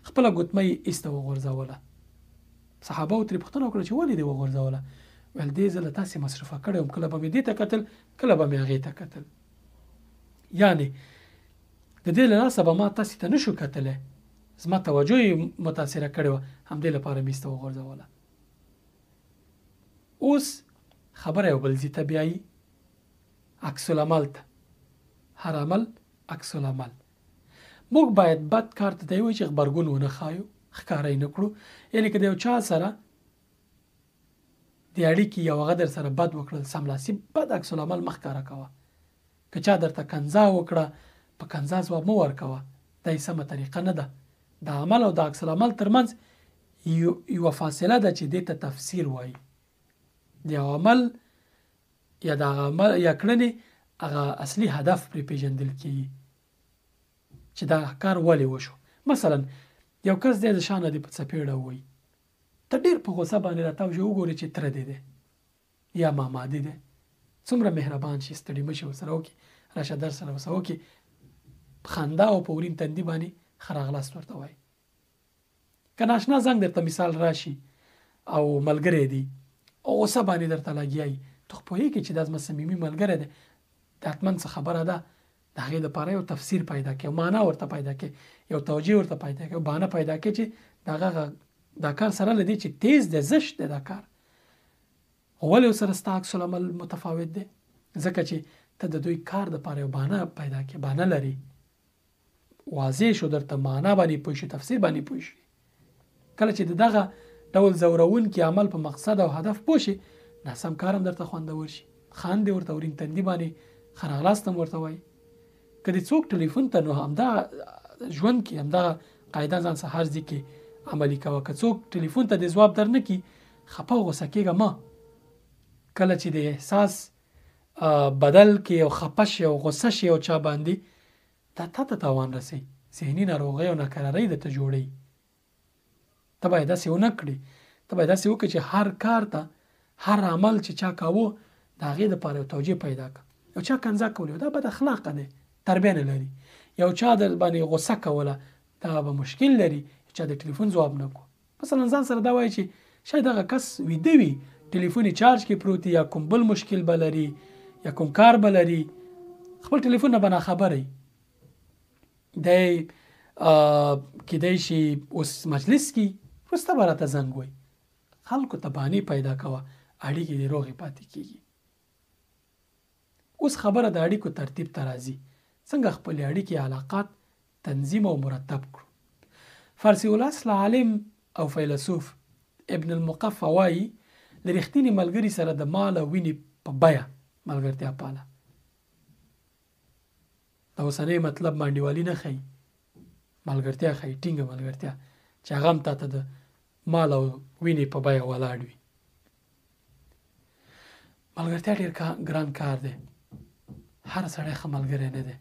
خپله ګوتمه یې ایسته وغورځوله. صحابه و ترې پوښتنه وکړه چې ولې دې وغورځوله؟ ویل دې زه له تاسې مصرفه کړی وم، کله به مې دې ته کتل کله به مې هغې ته کتل، یعنې د دې له لاسه به ما تاسې ته نشو کتلی، زما توجه یې متاثره کړې وه، همدې لپاره مې ایسته وغورځوله. اوس خبره یو بل ځای ته بیایي، عکس العمل ته. هر عمل عکس العمل. موږ باید بد کار ته دی وایي چې غبرګون ونه ښایو، ښکاره یې نه کړو. یعنې که د یو چا سره د اړیکې یو هغه در سره بد وکړل، سملاسي بد عکس العمل مه ښکاره کوه. که چا درته کنځا وکړه په کنځا ځواب مه ورکوه، دا یې سمه طریقه نه ده. د عمل او د عکس العمل ترمنځ یوه فاصله ده چې دې ته تفسیر وایي. د یو عمل یا د عمل یا کړنې هغه اصلي هدف پرې پیژندل کېږي چې دا کار ولې وشو. مثلا یو کس دی د شانه دې په څپېړه ووایي، ته ډېر په غوسه باندې راتاو شې، وګورې چې تره دې دی یا ماما دې دی، څومره مهربان شي، ستړي مه شي، ورسره وکړي، راشه در سره ورسره وکړي، په خندا او په ورین تندي باندې ښه راغلاست ورته وایي. که ناشنا زنګ درته مثال راشي او ملګری دی او غوسه باندې درته لګیا وي، ته خو پوهېږې چې دا زما صمیمي ملګری دی، د حتمن څه خبره ده، د هغې دپاره یو تفسیر پیدا کړي، معنا ورته پیدا کړي، یو توجیه ورته پیدا کړي، بهانه پیدا کړي چې دا کار سره له دې چې تیز دی، زشت دی دا کار، ولې ورسره ستا عکس العمل متفاوت دی؟ ځکه چې ته د دوی کار دپاره یو بهانه پیدا کړي، بهانه لري، واضح شو درته، معنا باندې پوه شي، تفسیر باندې پوه شي. کله چې د دغه ډول زورونکي عمل په مقصد او هدف پوه شي، ناسم کار هم درته خوندور شي، خاندې ورته ورین تندي باندې ښه راغلاست هم ورته وایي. که دې څوک ټلیفون ته، نو همدا ژوند کې همدغه قاعده ځان څخه هر ځای کې عملي کوه. که څوک ټلیفون ته د ځواب در نه کړي، خفه او غوسه کېږه مه. کله چې د احساس بدل کې او خفه شي او غوسه شي او چا باندې، دا تا ته تاوان رسوي، ذهني ناروغۍ او ناکرارۍ درته جوړوي. ته باید داسې ونه کړې، ته باید داسې وکړې چې هر کار ته، هر عمل چې چا کاوه، د هغې دپاره یو توجیه پیدا کړه. یو چا کنځا کولی، دا بد اخلاقه دی، تربیه نه لري. یو چا در باندې غوسه کوله، دا به مشکل لري. چا د ټلیفون ځواب نه کو، مثلا ځان سره دا وایي چې شاید هغه کس ویده وي، ټلیفون یې چارج کې پروت یا کوم بل مشکل به لري یا کوم کار به لري، خپل ټلیفون نه به ناخبره وي. دی کیدای شي اوس مجلس کې وروسته به راته زنګ وایي. خلکو ته بهانې پیدا کوه، اړیکې دې روغې پاتې کېږي. اوس خبره د اړیکو ترتیب ته راځي، څنګه خپلې اړیکې علاقات تنظیم او مرتب کړو. فارسي الاصل عالم او فیلسوف ابن المقفع وایي د رښتینې ملګري سره د مال او وینې په بیه ملګرتیا پاله. د اوسنۍ مطلب مانډیوالي نه ښیي، ملګرتیا ښیي، ټینګه ملګرتیا چې هغه هم تا ته د مال او وینې په بیه ولاړ وي. ملګرتیا ډېر ګران کار دی، هر سړی ښه ملګری نه دی.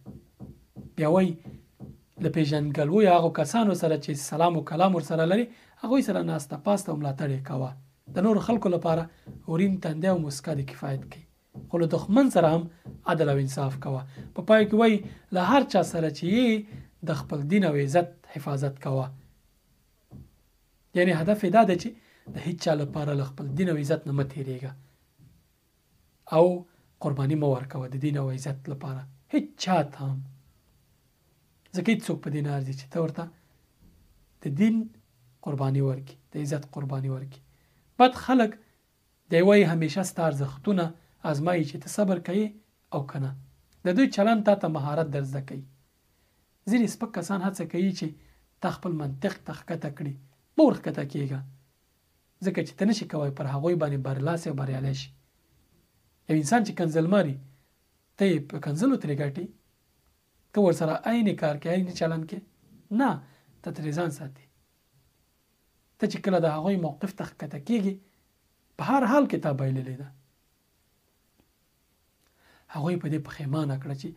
بیا وایي له پېژندګلوۍ هغو کسانو سره چې سلام و کلام ورسره لري، هغوی سره ناسته پاسته او ملاتړ یې کوه. د نورو خلکو لپاره ورین تندی او مسکا د کفایت کوي، خو له دښمن سره هم عدل او انصاف کوه. په پای کې وایي له هر چا سره چې یې د خپل دین او عزت حفاظت کوه. یعنی هدف یې دا دی چې د هیڅ چا لپاره له خپل دین او عزت نه مه تېرېږه او قرباني مه ورکوه د دین او عزت لپاره، هیڅ چا ته هم. ځکه هیڅ څوک په دې نه ارزي چې ته ورته د دین قرباني ورکړي، د عزت قرباني ورکړي. بد خلک دی وایي همیشه ستا ارزښتونه ازمایي چې ته صبر کوې او که نه. د دوی چلند تا ته مهارت در زده کوي. ځینې سپک کسان هڅه کوي چې تا خپل منطق ته ښکته کړي، مه ورښکته کېږه، ځکه چې ته نشي کولی پر هغوی باندې برلاسی او بریالی شي. یو انسان چې کنځل ماري، ته یې په کنځلو ترې ګټې، ته ورسره عین کار کې، عین چلند کې نه، ته ترې ځان ساتي. ته چې کله د هغوی موقف ته ښکته کېږي، په هر حال کې تا بایللې ده. هغوی په دې پښیمانه کړه چې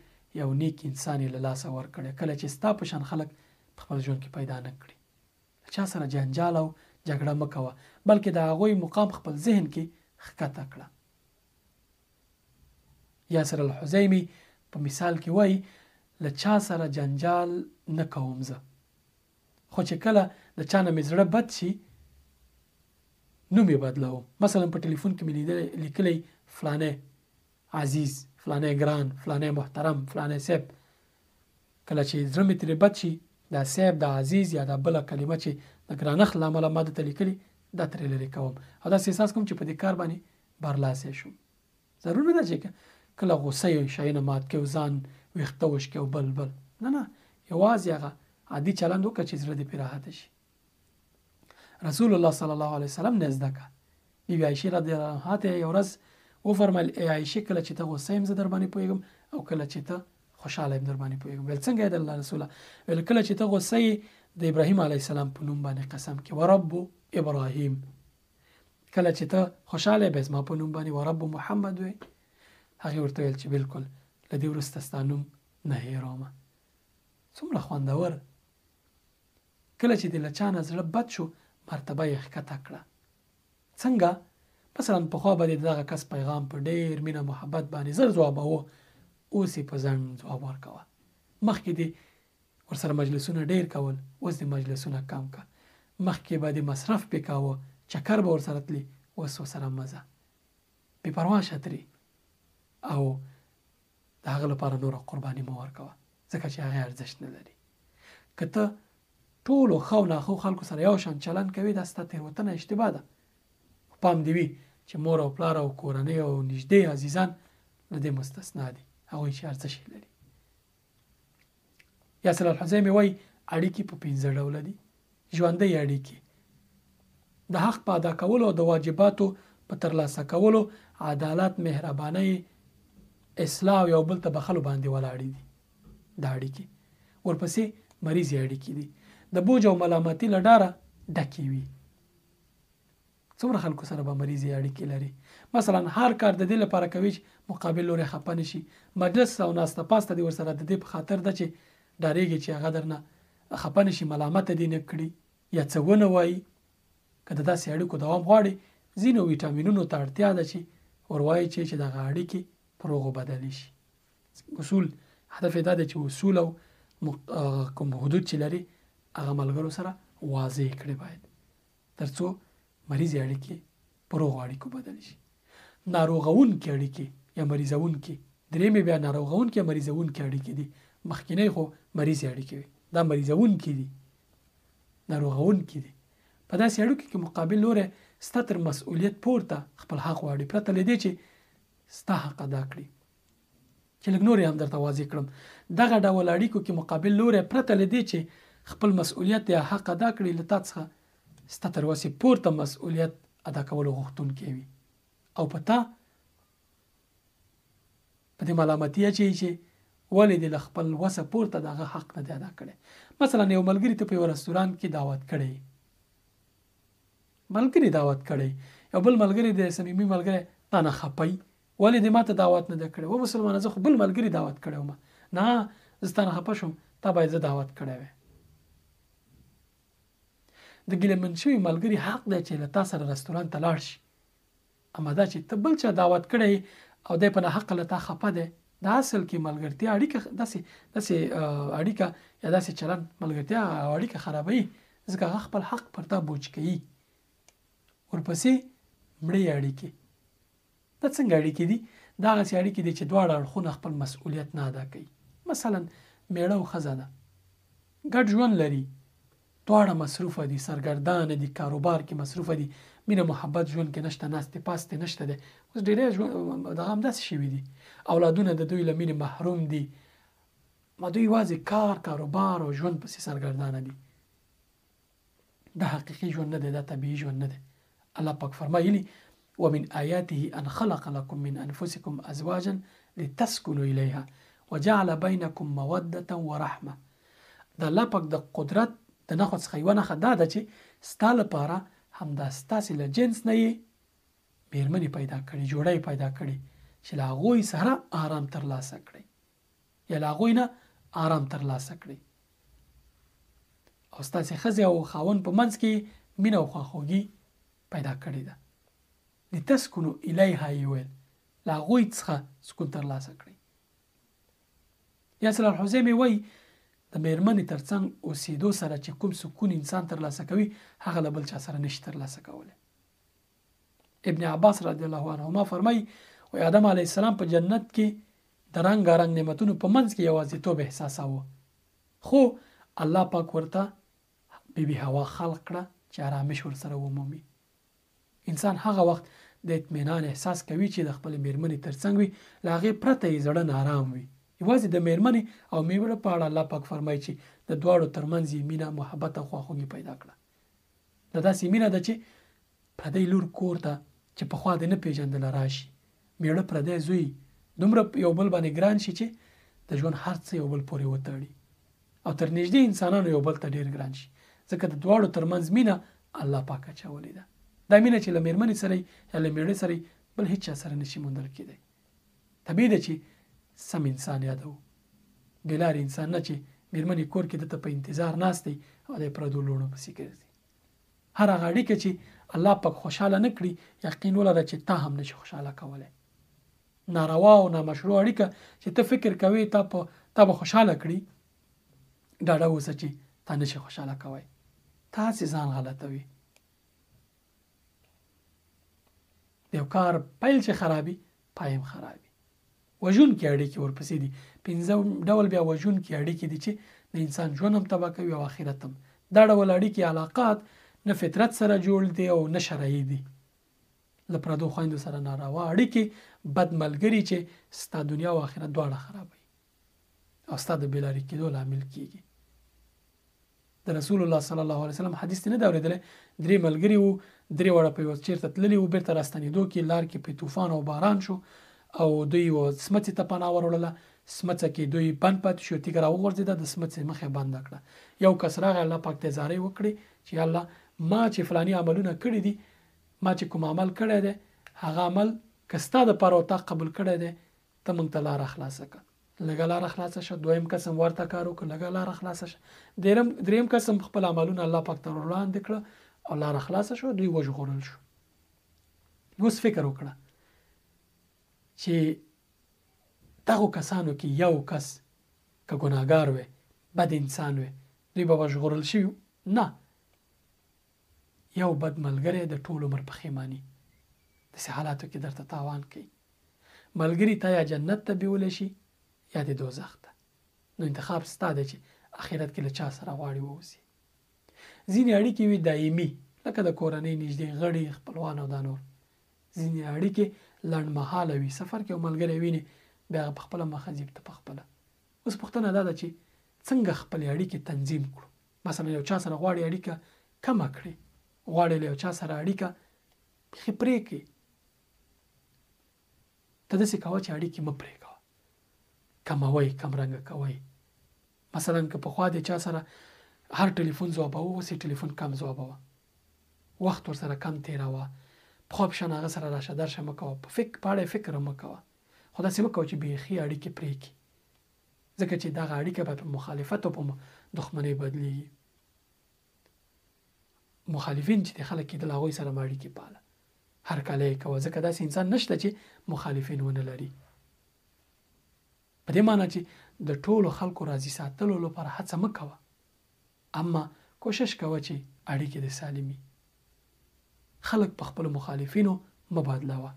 یو نیک انسان یې له لاسه ورکړی، کله چې ستا په شان خلک په خپل ژوند کې پیدا نه کړي. چا سره جنجال او جګړه مه کوه، بلکې د هغوی مقام خپل ذهن کې ښکته کړه. یاسر الحزیمي په مثال کې وایي له چا سره جنجال نه کوم زه، خو چې کله د چا نه مې زړه بد شي نوم یې بدلوم. مثلا په ټلیفون کې مې لیکلی فلانی عزیز، فلانی ګران، فلانی محترم، فلانی صاحب. کله چې زړه مې ترې بد شي، دا صاحب، دا عزیز یا دا بله کلمه چې د ګرانښت له امله ما درته لیکلي، دا ترې لرې کوم او داسې احساس کوم چې په دې کار باندې برلاسی شوم. ضروري ده چې کله غوسه یې شیونه مات کړي او ځان ویښته وشکړي او بل نه، یوازې هغه عادي چلند وکړه چې زړه دې پرې راحته شي. رسول الله صلی الله علیه وسلم نه زده کړه. بیبي عایشې رضی الله عنها ته یو ورځ وفرمیل ای عایشې کله چې ته غوسه یم زه در باندې پوهېږم او کله چې ته خوشحاله یم در باندې پوهېږم. ویل څنګه یې د الله رسوله؟ ویل کله چې ته غوسه یې د ابراهیم علیه السلام په نوم باندې قسم کې ورب ابراهیم، کله چې ته خوشحاله یې بیا زما په نوم باندې ورب محمد وی. هغې ورته ویل چې بالکل له دې وروسته ستا نوم نه هېرومه. څومره خوندور. کله چې د له چا نه زړه بد شو، مرتبه یې ښکته کړه. څنګه؟ مثلا پخوا به د دغه کس پیغام په ډېر مینه محبت باندې زر ځوابوه، اوس یې په ځنډ ځواب ورکوه. مخکې دې ورسره مجلسونه ډېر کول، اوس دې مجلسونه کم که. مخکې به دې مصرف پې کاوه، چکر به ورسره تلي، اوس ورسره مزه. بې پروا شه ترې او د هغه لپاره نور قرباني مه ورکوه ځکه چې هغه ارزښت نه لري. که ته ټولو ښو ناښو خلکو سره یو شان چلند کوي دا ستا تېروتنه اشتباه ده. پام دې وي چې مور او پلار او کورنۍ او نږدې عزیزان له دې مستثنا دي، هغوی چې ارزښت لري. یاسر الحزیمي وایي اړیکې په 5 ډوله دي. ژوندۍ اړیکې د حق په ادا کولو او د واجباتو په ترلاسه کولو، عدالت، مهرباني، اصلاح او یو بل ته بخښلو باندې ولاړې دي دا اړیکې. ورپسې مریضې اړیکې دي، د بوج او ملامتي له ډاره ډکې وي. څومره خلکو سره به مریضې اړیکې لري؟ مثلا هر کار د دې لپاره کوي چې مقابل لوري خفه نه شي. مجلس او ناسته پاسته دې ورسره د دې په خاطر ده چې ډارېږي چې هغه درنه خفه نه شي، ملامته دې نه کړي یا څه ونه وایي. که د داسې اړیکو دوام غواړي ځینو ویټامینونو ته اړتیا ده چې وروایي چې دغه اړیکې په روغو بدلې شي. اصول هدف یې دا دی چې اصول او کوم حدود چې لري هغه ملګرو سره واضح کړي باید تر څو مریضې اړیکې په روغو اړیکو بدلې شي. ناروغونکې اړیکې یا مریضونکې، درېیمې بیا ناروغونکې یا مریضونکې اړیکې دي. مخکینی خو مریضې اړیکې وي، دا مریضونکې دي، ناروغونکې دي. په داسې اړیکو کې مقابل لوری ستا تر مسؤلیت پورته خپل حق غواړي، پرته له دې چې ستا حق ادا کړي. چې لږ نور هم درته واضح کړم، دغه ډول اړیکو کې مقابل لوری پرته له دې چې خپل مسؤلیت یا حق ادا کړي له تا څخه ستا تر وسې پورته مسؤلیت ادا کولو غوښتونکی وي او په تا په دې ملامتي اچوي چې ولې دې له خپل وسه پورته دغه حق نه دی ادا کړی. مثلا یو ملګري ته په یو رستورانت کې دعوت کړی، ملګري دعوت کړی، یو بل ملګري د صمیمي ملګری تا نه خپي ولې دې ماته دعوت نه ده کړی. و مسلمانه زه خو بل ملګري دعوت کړی وم، نه زه تا نه خپه شوم، تا باید زه دعوت کړی وی. د ګیلمن شوي ملګري حق دی چې له تا سره رستورانت ته لاړ شي، اما دا چې ته بل چا دعوت کړی او دی په ناحق له تا خپه دی، دا اصل کې ملګرتیا اړیکه داسې اړیکه یا داسې چلند ملګرتیا او اړیکه خرابوي، ځکه هغه خپل حق پر تا بوج کوي. ورپسې مړې اړیکې. دا څنګه اړیکې دي؟ دا هغسې اړیکې دي چې دواړه اړخونه خپل مسؤلیت نه ادا کوي. مثلا میړه او ښځه ده، ګډ ژوند لري، دواړه مصروفه دي، سرګردانه دي، کاروبار کې مصروفه دي، مینه محبت ژوند کې نشته، ناستې پاستې نشته دی. اوس ډېری دغه همداسې شوي دي، اولادونه د دوی له مینې محروم دي، ما دوی یوازې کار، کاروبار او ژوند پسې سرګردانه دي. دا حقیقي ژوند نه دی، دا طبیعي ژوند نه دی. الله پاک فرمایلی ومن آیاته ان خلق لكم من انفسكم ازواجا لتسكنوا اليها وجعل بينكم موده ورحمه. دا الله پاک د قدرت د نخود څخه یوه نښه دا ده چې ستا لپاره همدا ستاسې له جنس نه یې مېرمنې پیدا کړي، جوړه یې پیدا کړي چې له هغوی سره آرام ترلاسه کړئ یا له هغوی نه آرام ترلاسه کړئ. او ستاسې ښځې او خاوند په منځ کې مینه او خواخوږي پیدا کړې ده. لتسکنو الیها یې ویل، له هغوی څخه سکون ترلاسه کړئ. یاسر الحزیمي وایي د مېرمنې ترڅنګ اوسېدو سره چې کوم سکون انسان ترلاسه کوي هغه له بل چا سره نشي ترلاسه کولی. ابن عباس رضی الله عنهما فرمایي وایي آدم علیه السلام په جنت کې د رنګارنګ نعمتونو په منځ کې یوازیتوب احساساوه، خو الله پاک ورته بیبي هوا خلق کړه چې آرامش ورسره ومومي. انسان هغه وخت د اطمینان احساس کوي چې د خپل مېرمنې ترڅنګ وي، له هغې پرته یې زړه نارام وي. یوازې د مېرمنې او میړه په اړه الله پاک فرمایي چې د دواړو ترمنځ یې مینه، محبت او خواخوږي پیدا کړه. دا داسې مینه ده چې پردی لور کور ته چې پخوا دې نه پېژندله راشي، میړه پردی زوی دومره یو بل باندې ګران شي چې د ژوند هر څه یو بل پورې وتړي، او تر نږدې انسانانو یو بل ته ډېر ګران شي، ځکه د دواړو ترمنځ مینه الله پاک اچولې ده. دا مینه چې له مېرمنې سره یا له میړه سره بل هیڅ چا سره نشي موندل کېدی. طبیعي ده چې سم انسان یادو، بېلارې انسان نه چې مېرمنې کور کې دته په انتظار ناست دی او د پردو لوڼو پسې ګرځي. هر هغه اړیکه چې الله پاک خوشحاله نه کړي یقین ولره چې تا هم نشي خوشحاله کولی. ناروا او نامشروع اړیکه چې ته فکر کوې تا به خوشحاله کړي، ډاډه اوسه چې تا نشي خوشحاله کوی، تاسې ځان غلطوي. د یو کار پیل چې خرابي پای هم خرابي. وژونکي اړیکې ورپسې دي. 5 ډول بیا وژونکي اړیکې دي چې د انسان ژوند هم تباه کوي او آخرت هم. دا ډول اړیکې علاقات نه فطرت سره جوړ دي او نه شرعي دي. له پردو خویندو سره ناروا اړیکې، بد ملګري چې ستا دنیا او آخرت دواړه خرابوي او ستا د بېلارې کېدو لامل کیږي. د رسول الله صلی الله علیه وسلم حدیث نه دا اورېدلی، 3 ملګري وو، 3 واړه په یو چیرته تللي وو، بیرته راستنېدو کې لار کې په طوفان او باران شو او دوی و سمڅې ته پناه وروړله. سمڅه کې دوی بند پاتې شو، تیږه راوغورځېده، د سمڅې مخې بنده کړه. یو کس راغی، الله پاک ته زارۍ وکړې چې الله ما چې فلاني عملونه کړي دي، ما چې کوم عمل کړی دی هغه عمل که ستا دپاره او تا قبول کړی دی، ته موږ ته لاره خلاصه کړه. لږه لاره خلاصه شوه. دویم قسم ورته کار وکړه، لږه لاره خلاصه شوه. دریم قسم خپل عملونه الله پاک ته وړاندې کړه او لاره خلاصه شوه، دوی وژغورل شو. اوس فکر وکړه چې دغو کسانو کې یو کس که ګناهګار وي، بد انسان وي، دوی به وژغورل شي؟ نه. یو بد ملګری د ټول عمر پښیماني داسې حالاتو کې درته تاوان کوي. ملګري تا یا جنت ته بیولی شي یا د دوزخ ته. نو انتخاب ستا دی چې آخرت کې له چا سره غواړي واوسي. ځینې اړیکې وي دایمي، لکه د کورنۍ نږدې غړي، خپلوان او دا نور. ځینې اړیکې لنډمهاله وي، سفر کې یو ملګری ویني بیا هغه پخپله مخه ځي ته پخپله. اوس پوښتنه دا ده چې څنګه خپلې اړیکې تنظیم کړو. مثلا یو چا سره غواړي اړیکه کمه کړي، غواړي له یو چا سره اړیکه بیخي پرېږدي، ته داسې کوه چې اړیکې مه پرېږدوه، کموئ، کمرنګه کوئ. مثلا که پخوا د چا سره هر ټلیفون ځوابوه، اوس یې ټلیفون کم ځوابوه، وخت ورسره کم تېروه، پخوا په شان هغه سره راشه درشه مه کوه، په اړه یې فکر مه کوه. خو داسې مه کوه چې بیخي اړیکې پرېږدي، ځکه چې دغه اړیکه به په مخالفت او په دښمنۍ بدلیږي. مخالفین چې د خلک کېدل هغوی سره مه اړیکې پاله، هرکلی یې کوه، ځکه داسې انسان نشته چې مخالفین ونه لري. په دې معنی چې د ټولو خلکو راضي ساتلو لپاره هڅه مه کوه، اما کوشش کوه چې اړیکې د سالمي. خلک په خپلو مخالفینو مه بدلوه.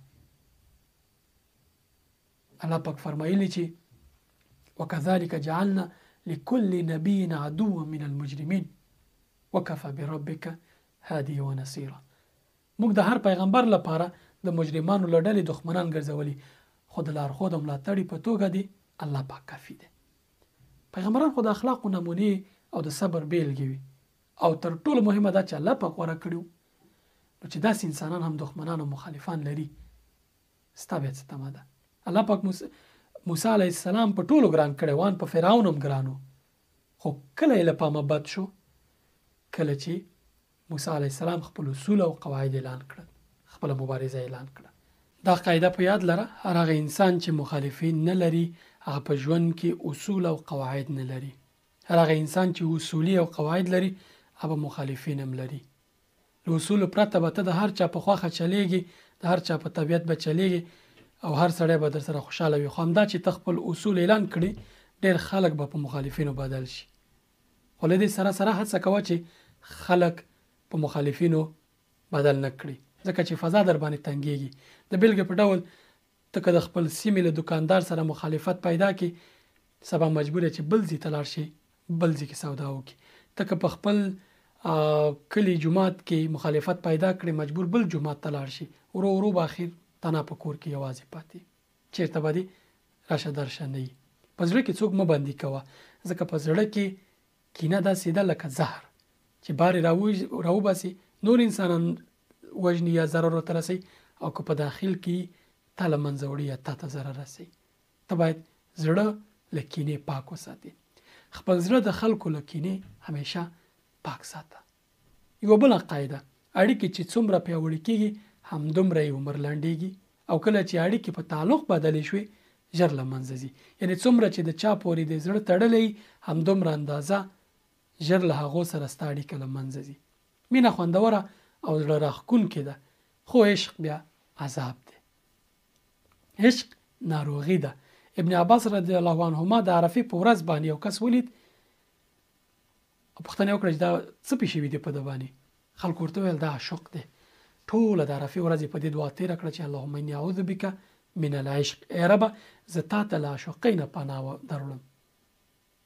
الله پاک فرمایلی چې وکذلک جعلنا لكل نبي عدوا من المجرمين وكفى بربك هاديا ونصيرا. موږ د هر پیغمبر لپاره د مجرمانو له ډلې دښمنان ګرځولي، خو د لارښود او ملاتړي په توګه دی الله پاک کافي دی. پیغمبران خو د اخلاقو نمونې او د صبر بیلګې وي، او تر ټولو مهمه دا چې الله پاک غوره کړي وو. نو چې داسې انسانان هم دښمنان او مخالفان لري، ستا بیا څه تمه ده؟ الله پاک موسی علیه السلام په ټولو ګران کړی وان، په فرعون هم ګرانو، خو کله یې له پامه بد شو؟ کله چې موسی علیه السلام خپل اصول او قواعد اعلان کړل، خپل مبارزه اعلان کړه. دا قاعده په یاد لره، هر هغه انسان چې مخالفین نه لري هغه په ژوند کې اصول او قواعد نه لري. هر هغه انسان چې اصولي او قواعد لري هغه مخالفین هم لري. له اصول پرته به ته د هر چا په خواخه چلیږي، د هر چا په طبیعت به چلیږي او هر سړی به در سره خوشاله وي. خو همدا چې ته خپل اصول اعلان کړي، ډېر خلک به په مخالفینو بدل شي. خو له دې سره سره هڅه کوه چې خلک په مخالفینو بدل نه کړي، ځکه چې فضا در باندې تنګېږي. د بېلګې په ډول ته که د خپل سیمې له دکاندار سره مخالفت پیدا کړي، سبا مجبور چې بل ځای ته لاړ شي، بل ځای کې سودا وکړي. ته که په خپل کلي جومات کې مخالفت پیدا کړي، مجبور بل جومات ته لاړ شي، ورو ورو به اخر تنها په کور کې یوازې پاتې، چېرته به دې راشه درشه نه وي. په زړه کې څوک مه بندي کوه، ځکه په زړه کې کینه داسې ده لکه زهر چې بارې راوباسي، نور انسانان وژني یا ضرر ورته رسوي، او که په داخل کې تا له منځه وړي یا تا ته ضرر رسوي. ته باید زړه له کینې پاک وساتې. خپل زړه د خلکو له کینې همیشه پاک ساته. یوه بله قاعده، اړیکې چې څومره پیاوړې کېږي همدومره یې عمر لنډېږي، او کله چې اړیکې په تعلق بدلې شوې ژر له منځه ځي. یعنې څومره چې د چا پورې د زړه تړلی همدومره اندازه ژر له هغو سره ستا اړیکه له منځه ځي. مینه خوندوره او زړه راښکونکې ده، خو عشق بیا عذاب دی. عشق ناروغي ده. ابن عباس رضی الله عنهما د عرفې په ورځ باندې یو کس ولید او پوښتنه یې وکړه چې دا څه پېښ شوي دي په ده باندې. خلکو ورته وویل دا عشق دی. ټوله د عرفې ورځ یې په دې دعا تېره کړه چې اللهم اني اعوذ بک من العشق ای ربه زه تا ته له عاشقۍ نه پناه دروړم.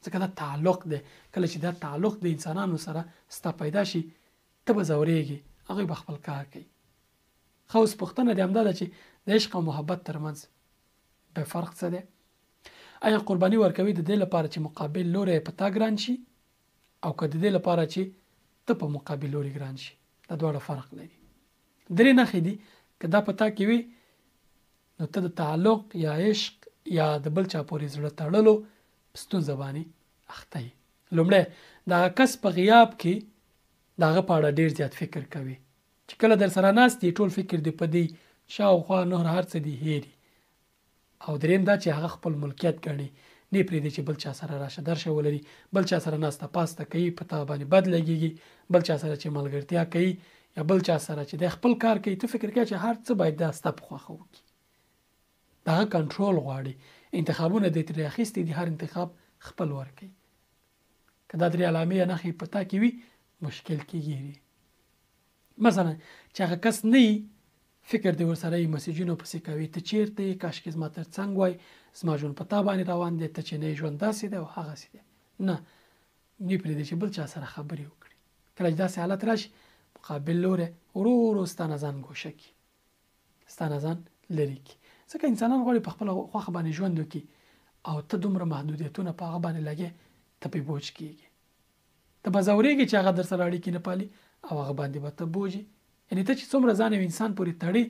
ځکه دا تعلق دی. کله چې دا تعلق د انسانانو سره ستا پیدا شي ته به ځورېږي، هغوی به خپل کار کوي. ښه اوس پوښتنه دې همدا ده چې د عشق او محبت ترمنځ به فرق څه دی؟ آیا قرباني ورکوي د دې لپاره چې مقابل لوری په تا ګران شي او که د دې لپاره چې ته په مقابل لوري ګران شي؟ دا دواړه فرق لري. درې نښې دي که دا په تا کې وي نو ته د تعلق یا عشق یا د بل چا پورې زړه تړلو ستونزه باندې اخته یې. لومړی د هغه کس په غیاب کې د هغه په اړه ډېر زیات فکر کوي چې کله در سره ناست دی ټول فکر دی په دی شاوخوا نور هر څه دی هېري. او دریم دا چې هغه خپل ملکیت ګڼي، نه پرېږدي چې بل چا سره راشه درشه ولري، بل چا سره ناسته پاسته کوي، په تا باندې بد لګېږي، بل چا سره چې ملګرتیا کوي یا بل چا سره چې د خپل کار کوي ته فکر کوي چې هر څه باید دا ستا په خوښه وکړي. د هغه کنټرول غواړي. انتخابونه دې ترې اخیستي دي، هر انتخاب خپل ورکوي. که دا درې علامې یا نښې په تا کې وي مشکل کېږي. مثلا چې هغه کس نه وي فکر دې ورسره یې مسیجونو پسې کوي ته چیرته یې، کاشکې زما تر څنګ وای، زما ژوند په تا باندې روان دی، ته چې نه ژوند داسې دی او هغسې دی. نه پرېږدي چې بل چا سره خبرې وکړي. کله چې داسې حالت راشي مقابل لوری ورو ورو ستا نه ځان ګوښه کړي، ستا نه ځان لرې کړي. ځکه انسانان غواړي په خپله خوښه باندې ژوند وکړي او ته دومره محدودیتونه په هغه باندې لګې ته پرې بوج کېږي. ته به ځورېږي چې هغه در سره اړیکې نه پالي او هغه باندې به ته بوجي. یعنې ته چې څومره ځان یو انسان پورې تړي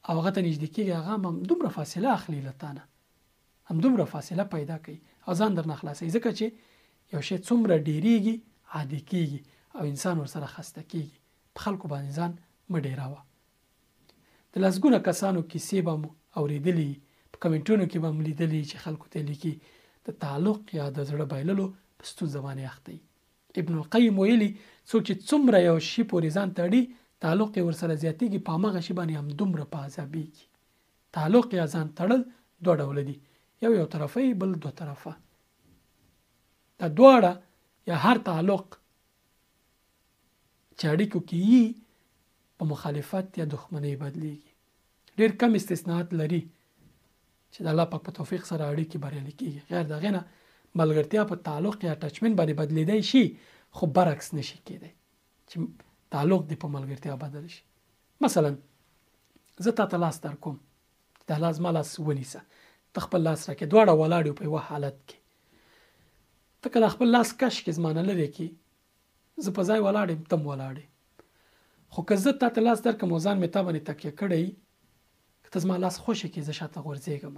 او هغه ته نږدې کېږي هغه هم دومره فاصله اخلي له تا نه، همدومره فاصله پیدا کوي او ځان درنه خلاصوي. ځکه چې یو شی څومره ډېرېږي عادي کېږي او انسان ورسره خسته کېږي. په خلکو باندې ځان مه ډېروه. د لسګونه کسانو کیسې به مو اورېدلي، په کمنټونو کې به مو لیدلي چې خلکو ته لیکي د تعلق یا د زړه بایللو په ستونزه باندې اخته وي. ابن القیم ویلي څوک چې څومره یو شي پورې ځان تړي تعلق یې ورسره زیاتېږي په همغه شي باندې همدومره په عذابېږي. تعلق یا ځان تړل دوه ډوله دي، یو طرفه بل دوه طرفه. دا دواړه یا هر تعلق چې اړیکو کې یي په مخالفت یا دښمنۍ بدلیږي. ډېر کم استثناءات لري چې د الله پاک په توفیق سره اړیکې بریالي کېږي. غیر د هغې نه ملګرتیا په تعلق یا اټچمنټ باندې بدلیدی شي خو برعکس نشي کېدی چې تعلق دې په ملګرتیا بدل شي. مثلا زه تا ته لاس در کوم، دا لاس ما لاس ونیسه، ته خپل لاس راکړې، دواړه ولاړ یو په یوه حالت کې. ته که خپل لاس کش کې زما نه لرې کړي زه په ځای ولاړ یم ته هم ولاړ یې. خو که زه تا ته لاس درکړم او ځان مې تا باندې تکیه کړی که ته زما لاس خوشې کړې زه شاته غورځېږم،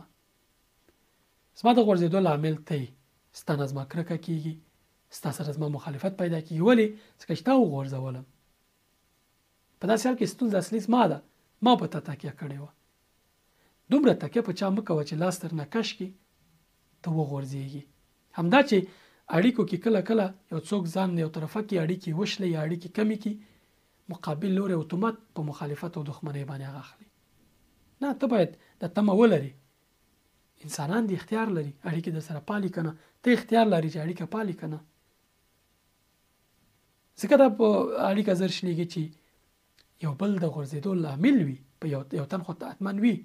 زما د غورځېدو لامل ته یې، ستا نه زما کرکه کېږي، ستا سره زما مخالفت پیدا کېږي. ولې؟ ځکه چې تا وغورځولم. په داسې حال کې ستونزه اصلي زما ده، ما په تا تکیه کړې وه. دومره تکیه په چا مه کوه چې لاس تر نه کش کړي ته وغورځېږي. همدا چې اړیکو کې کله کله یو څوک ځان یو طرفه کې اړیکې وشلي یا اړیکې کمې کړي مقابل لوري اتومات په مخالفت او دښمنۍ باندې هغه اخلي. نه، ته باید د تمه ولري. انسانان د اختیار لري اړیکې در سره پالي که نه، ته اختیار لري چې اړیکه پالي که نه. ځکه دا په اړیکه زر شلېږي چې یو بل د غورځېدو لامل وي، په یو تن خو حتما وي.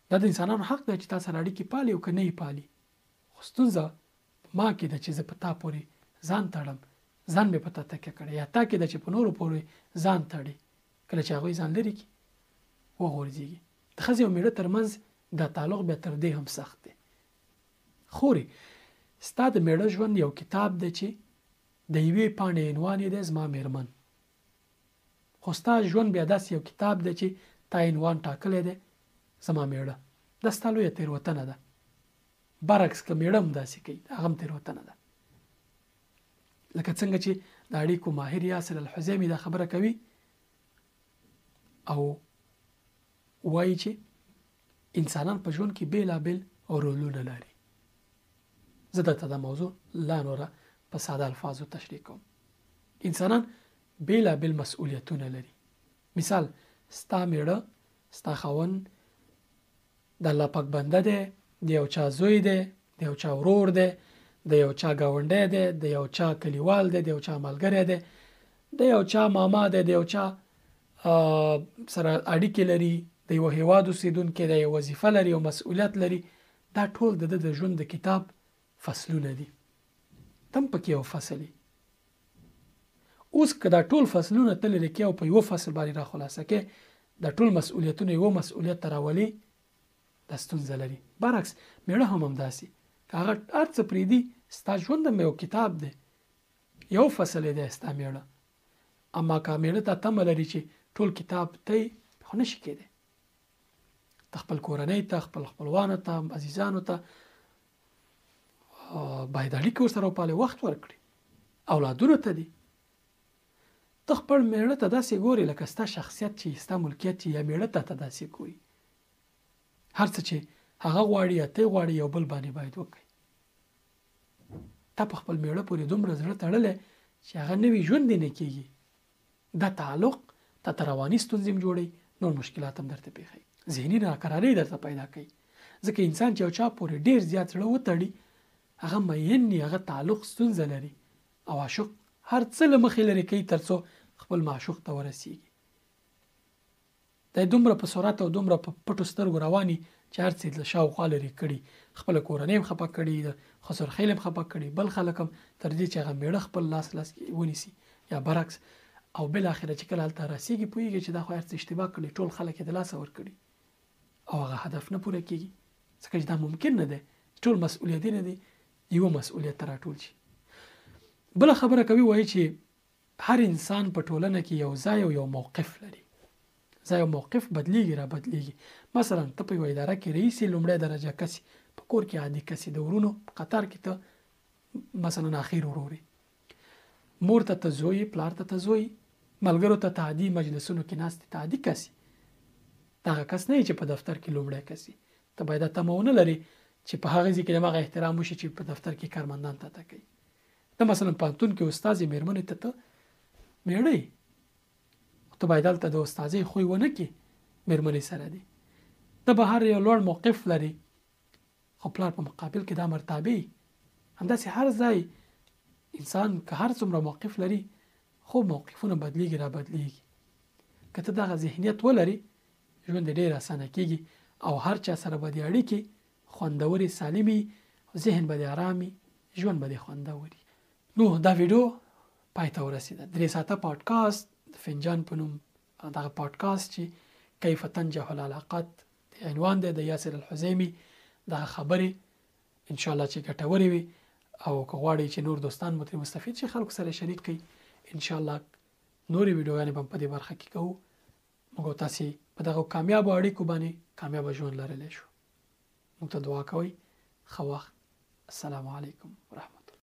دا د انسانانو حق دی چې تا سره اړیکې پالي او که نه یې پالي. خو ستونزه ما کې ده چې زه په تا پورې ځان تړم، ځان مې په تا تکیه کړی، یا تا کې ده چې په نورو پورې ځان تړي. کله چې هغوی ځان لرې کړي وغورځېږي. د ښځې او مېړه ترمنځ دا تعلق بیا تر دې هم سخت دی. خورې ستا د مېړه ژوند یو کتاب دی چې د یوې پاڼې عنوان یې دی زما مېرمن، خو ستا ژوند بیا داسې یو کتاب دی چې تا عنوان ټاکلی دی زما مېړه. دا ستا لویه تېروتنه ده. برعکس که مېړه هم داسې کوي هغه هم تېروتنه ده. لکه څنګه چې د اړیکو ماهر یاسر الحزیمي دا خبره کوي او وایي چې انسانان په ژوند کې بېلابېل رولونه لري. زه درته دا موضوع لا نوره په ساده الفاظو تشریح کوم. انسانان بېلابېل مسؤلیتونه لري. مثال ستا مېړه، ستا خاوند د الله پاک بنده دی، د یو چا زوی دی، د یو چا ورور دی، د یو چا ګاونډی دی، د یو چا کلیوال دی، د یو چا ملګری دی، د یو چا ماما دی، د یو چا سره اړیکې لري، د د یو هیواد اوسیدونکی دی، یو وظیفه لري، یو مسؤلیت لري. دا ټول د ژوند د کتاب فصلونه دي. تم پکې یو فصل. اوس که دا ټول فصلونه ته لري کې او په یو فصل باندې را خلاصه کې د ټول مسؤلیتونه یو مسؤلیت ته راولي، دا ستونزه لري. برعکس میړه هم همداسې که هغه هر څه پرېږدي، ستا ژوند هم یو کتاب دی، یو فصل دی ستا میړه. اما که میړه ته تمه لري چې ټول کتاب ته خو نشي کېدی. ته خپل کورنۍ ته، خپل خپلوانو ته، عزیزانو ته باید اړیکې ورسره وپالې، وخت ورکړي. اولادونو ته دي. ته خپل میړه ته داسې ګوري لکه ستا شخصیت چې ستا ملکیت چې یا میړه ته داسې ګوري. هر څه چې هغه غواړي یا ته غواړي یو بل باندې باید وکړي. ته په خپل میړه پورې دومره زړه تړلی چې هغه نوي ژوند یې نه کېږي. دا تعلق ته رواني ستونزې هم جوړوي، نور مشکلات هم درته پېښوي، ذهني ناقرارۍ درته پیدا کوي. ځکه انسان چې یو چا پورې ډېر زیات زړه وتړي، هغه مین وي، هغه تعلق ستونزه لري او عاشق هر څه له مخې لرې کوي تر څو خپل معشوق ته ورسیږي. دا دومره په سرعت او دومره په پټو سترګو رواني چې هر څه له شاوخوا لرې کړي، خپله کورنۍ هم خفه کړي، د خسرخیل هم خفه کړي، بل خلک هم تر دې چې هغه میړه خپل لاس ونیسي یا برعکس. او بالاخره چې کله هلته رسیږي پوهېږي چې دا خو هر څه اشتباه کړي، ټول خلک یې د لاسه ورکړي او هغه هدف نه پوره کېږي. ځکه چې دا ممکن نه دی ټول مسؤلیتونه دي یو مسؤلیت ته راټول شي. بله خبره کوي وایي چې هر انسان په ټولنه کې یو ځای او یو موقف لري. ځای او موقف بدلیږي، را بدلیږي. مثلا ته په یو اداره کې رئیس لومړی درجه کس، په کور کې عادي کس، د ورونو په قطار کې ته مثلا اخیر وروري، مور ته زوی، پلار ته زوی، ملګرو ته عادي مجلسونو کې ناست ته عادي کس. دغه کس نه چې په دفتر کې لومړی کس. ته باید تمونه لري چې په هغه ځای کې دغه احترام وشي چې په دفتر کې کارمندان ته کوي. ته مثلا پانتون کې استاد میرمنې ته میړی، ته باید دلته د استادۍ خوی ونه کې میرمنې سره دی. ته به هر یو لوړ موقف لري، خو پلار په مقابل کې دا مرتبه. همداسې هر ځای انسان که هر څومره موقف لري، خو موقفونه بدلیږي، را بدلیږي. که ته دغه ذهنیت ولري، ژوند ډېر اسانه کېږي او هر چا سره به دې اړیکې خوندورې، سالمي، ذهن به دې ارامي، ژوند به دې خوندوري. نو دا ویډیو پای ته ورسېده. 3 ساعته پادکاسټ د فنجان په نوم دغه پادکاسټ چې کیف تنجح العلاقات عنوان دی، د یاسر الحزیمي دغه خبرې ان شاء الله چې ګټورې وي او که غواړئ چې نور دوستان مو ترې مستفید شي، خلکو سره شریک کړئ. ان شاء الله نورې ویډیوګانې به په دې برخه کې کوو. موږ تاسې په دغه کامیابو اړیکو باندې کامیابه ژوند لرلی شو. موږ ته دعا کوئ. ښه وخت. السلام علیکم ورحمت الله.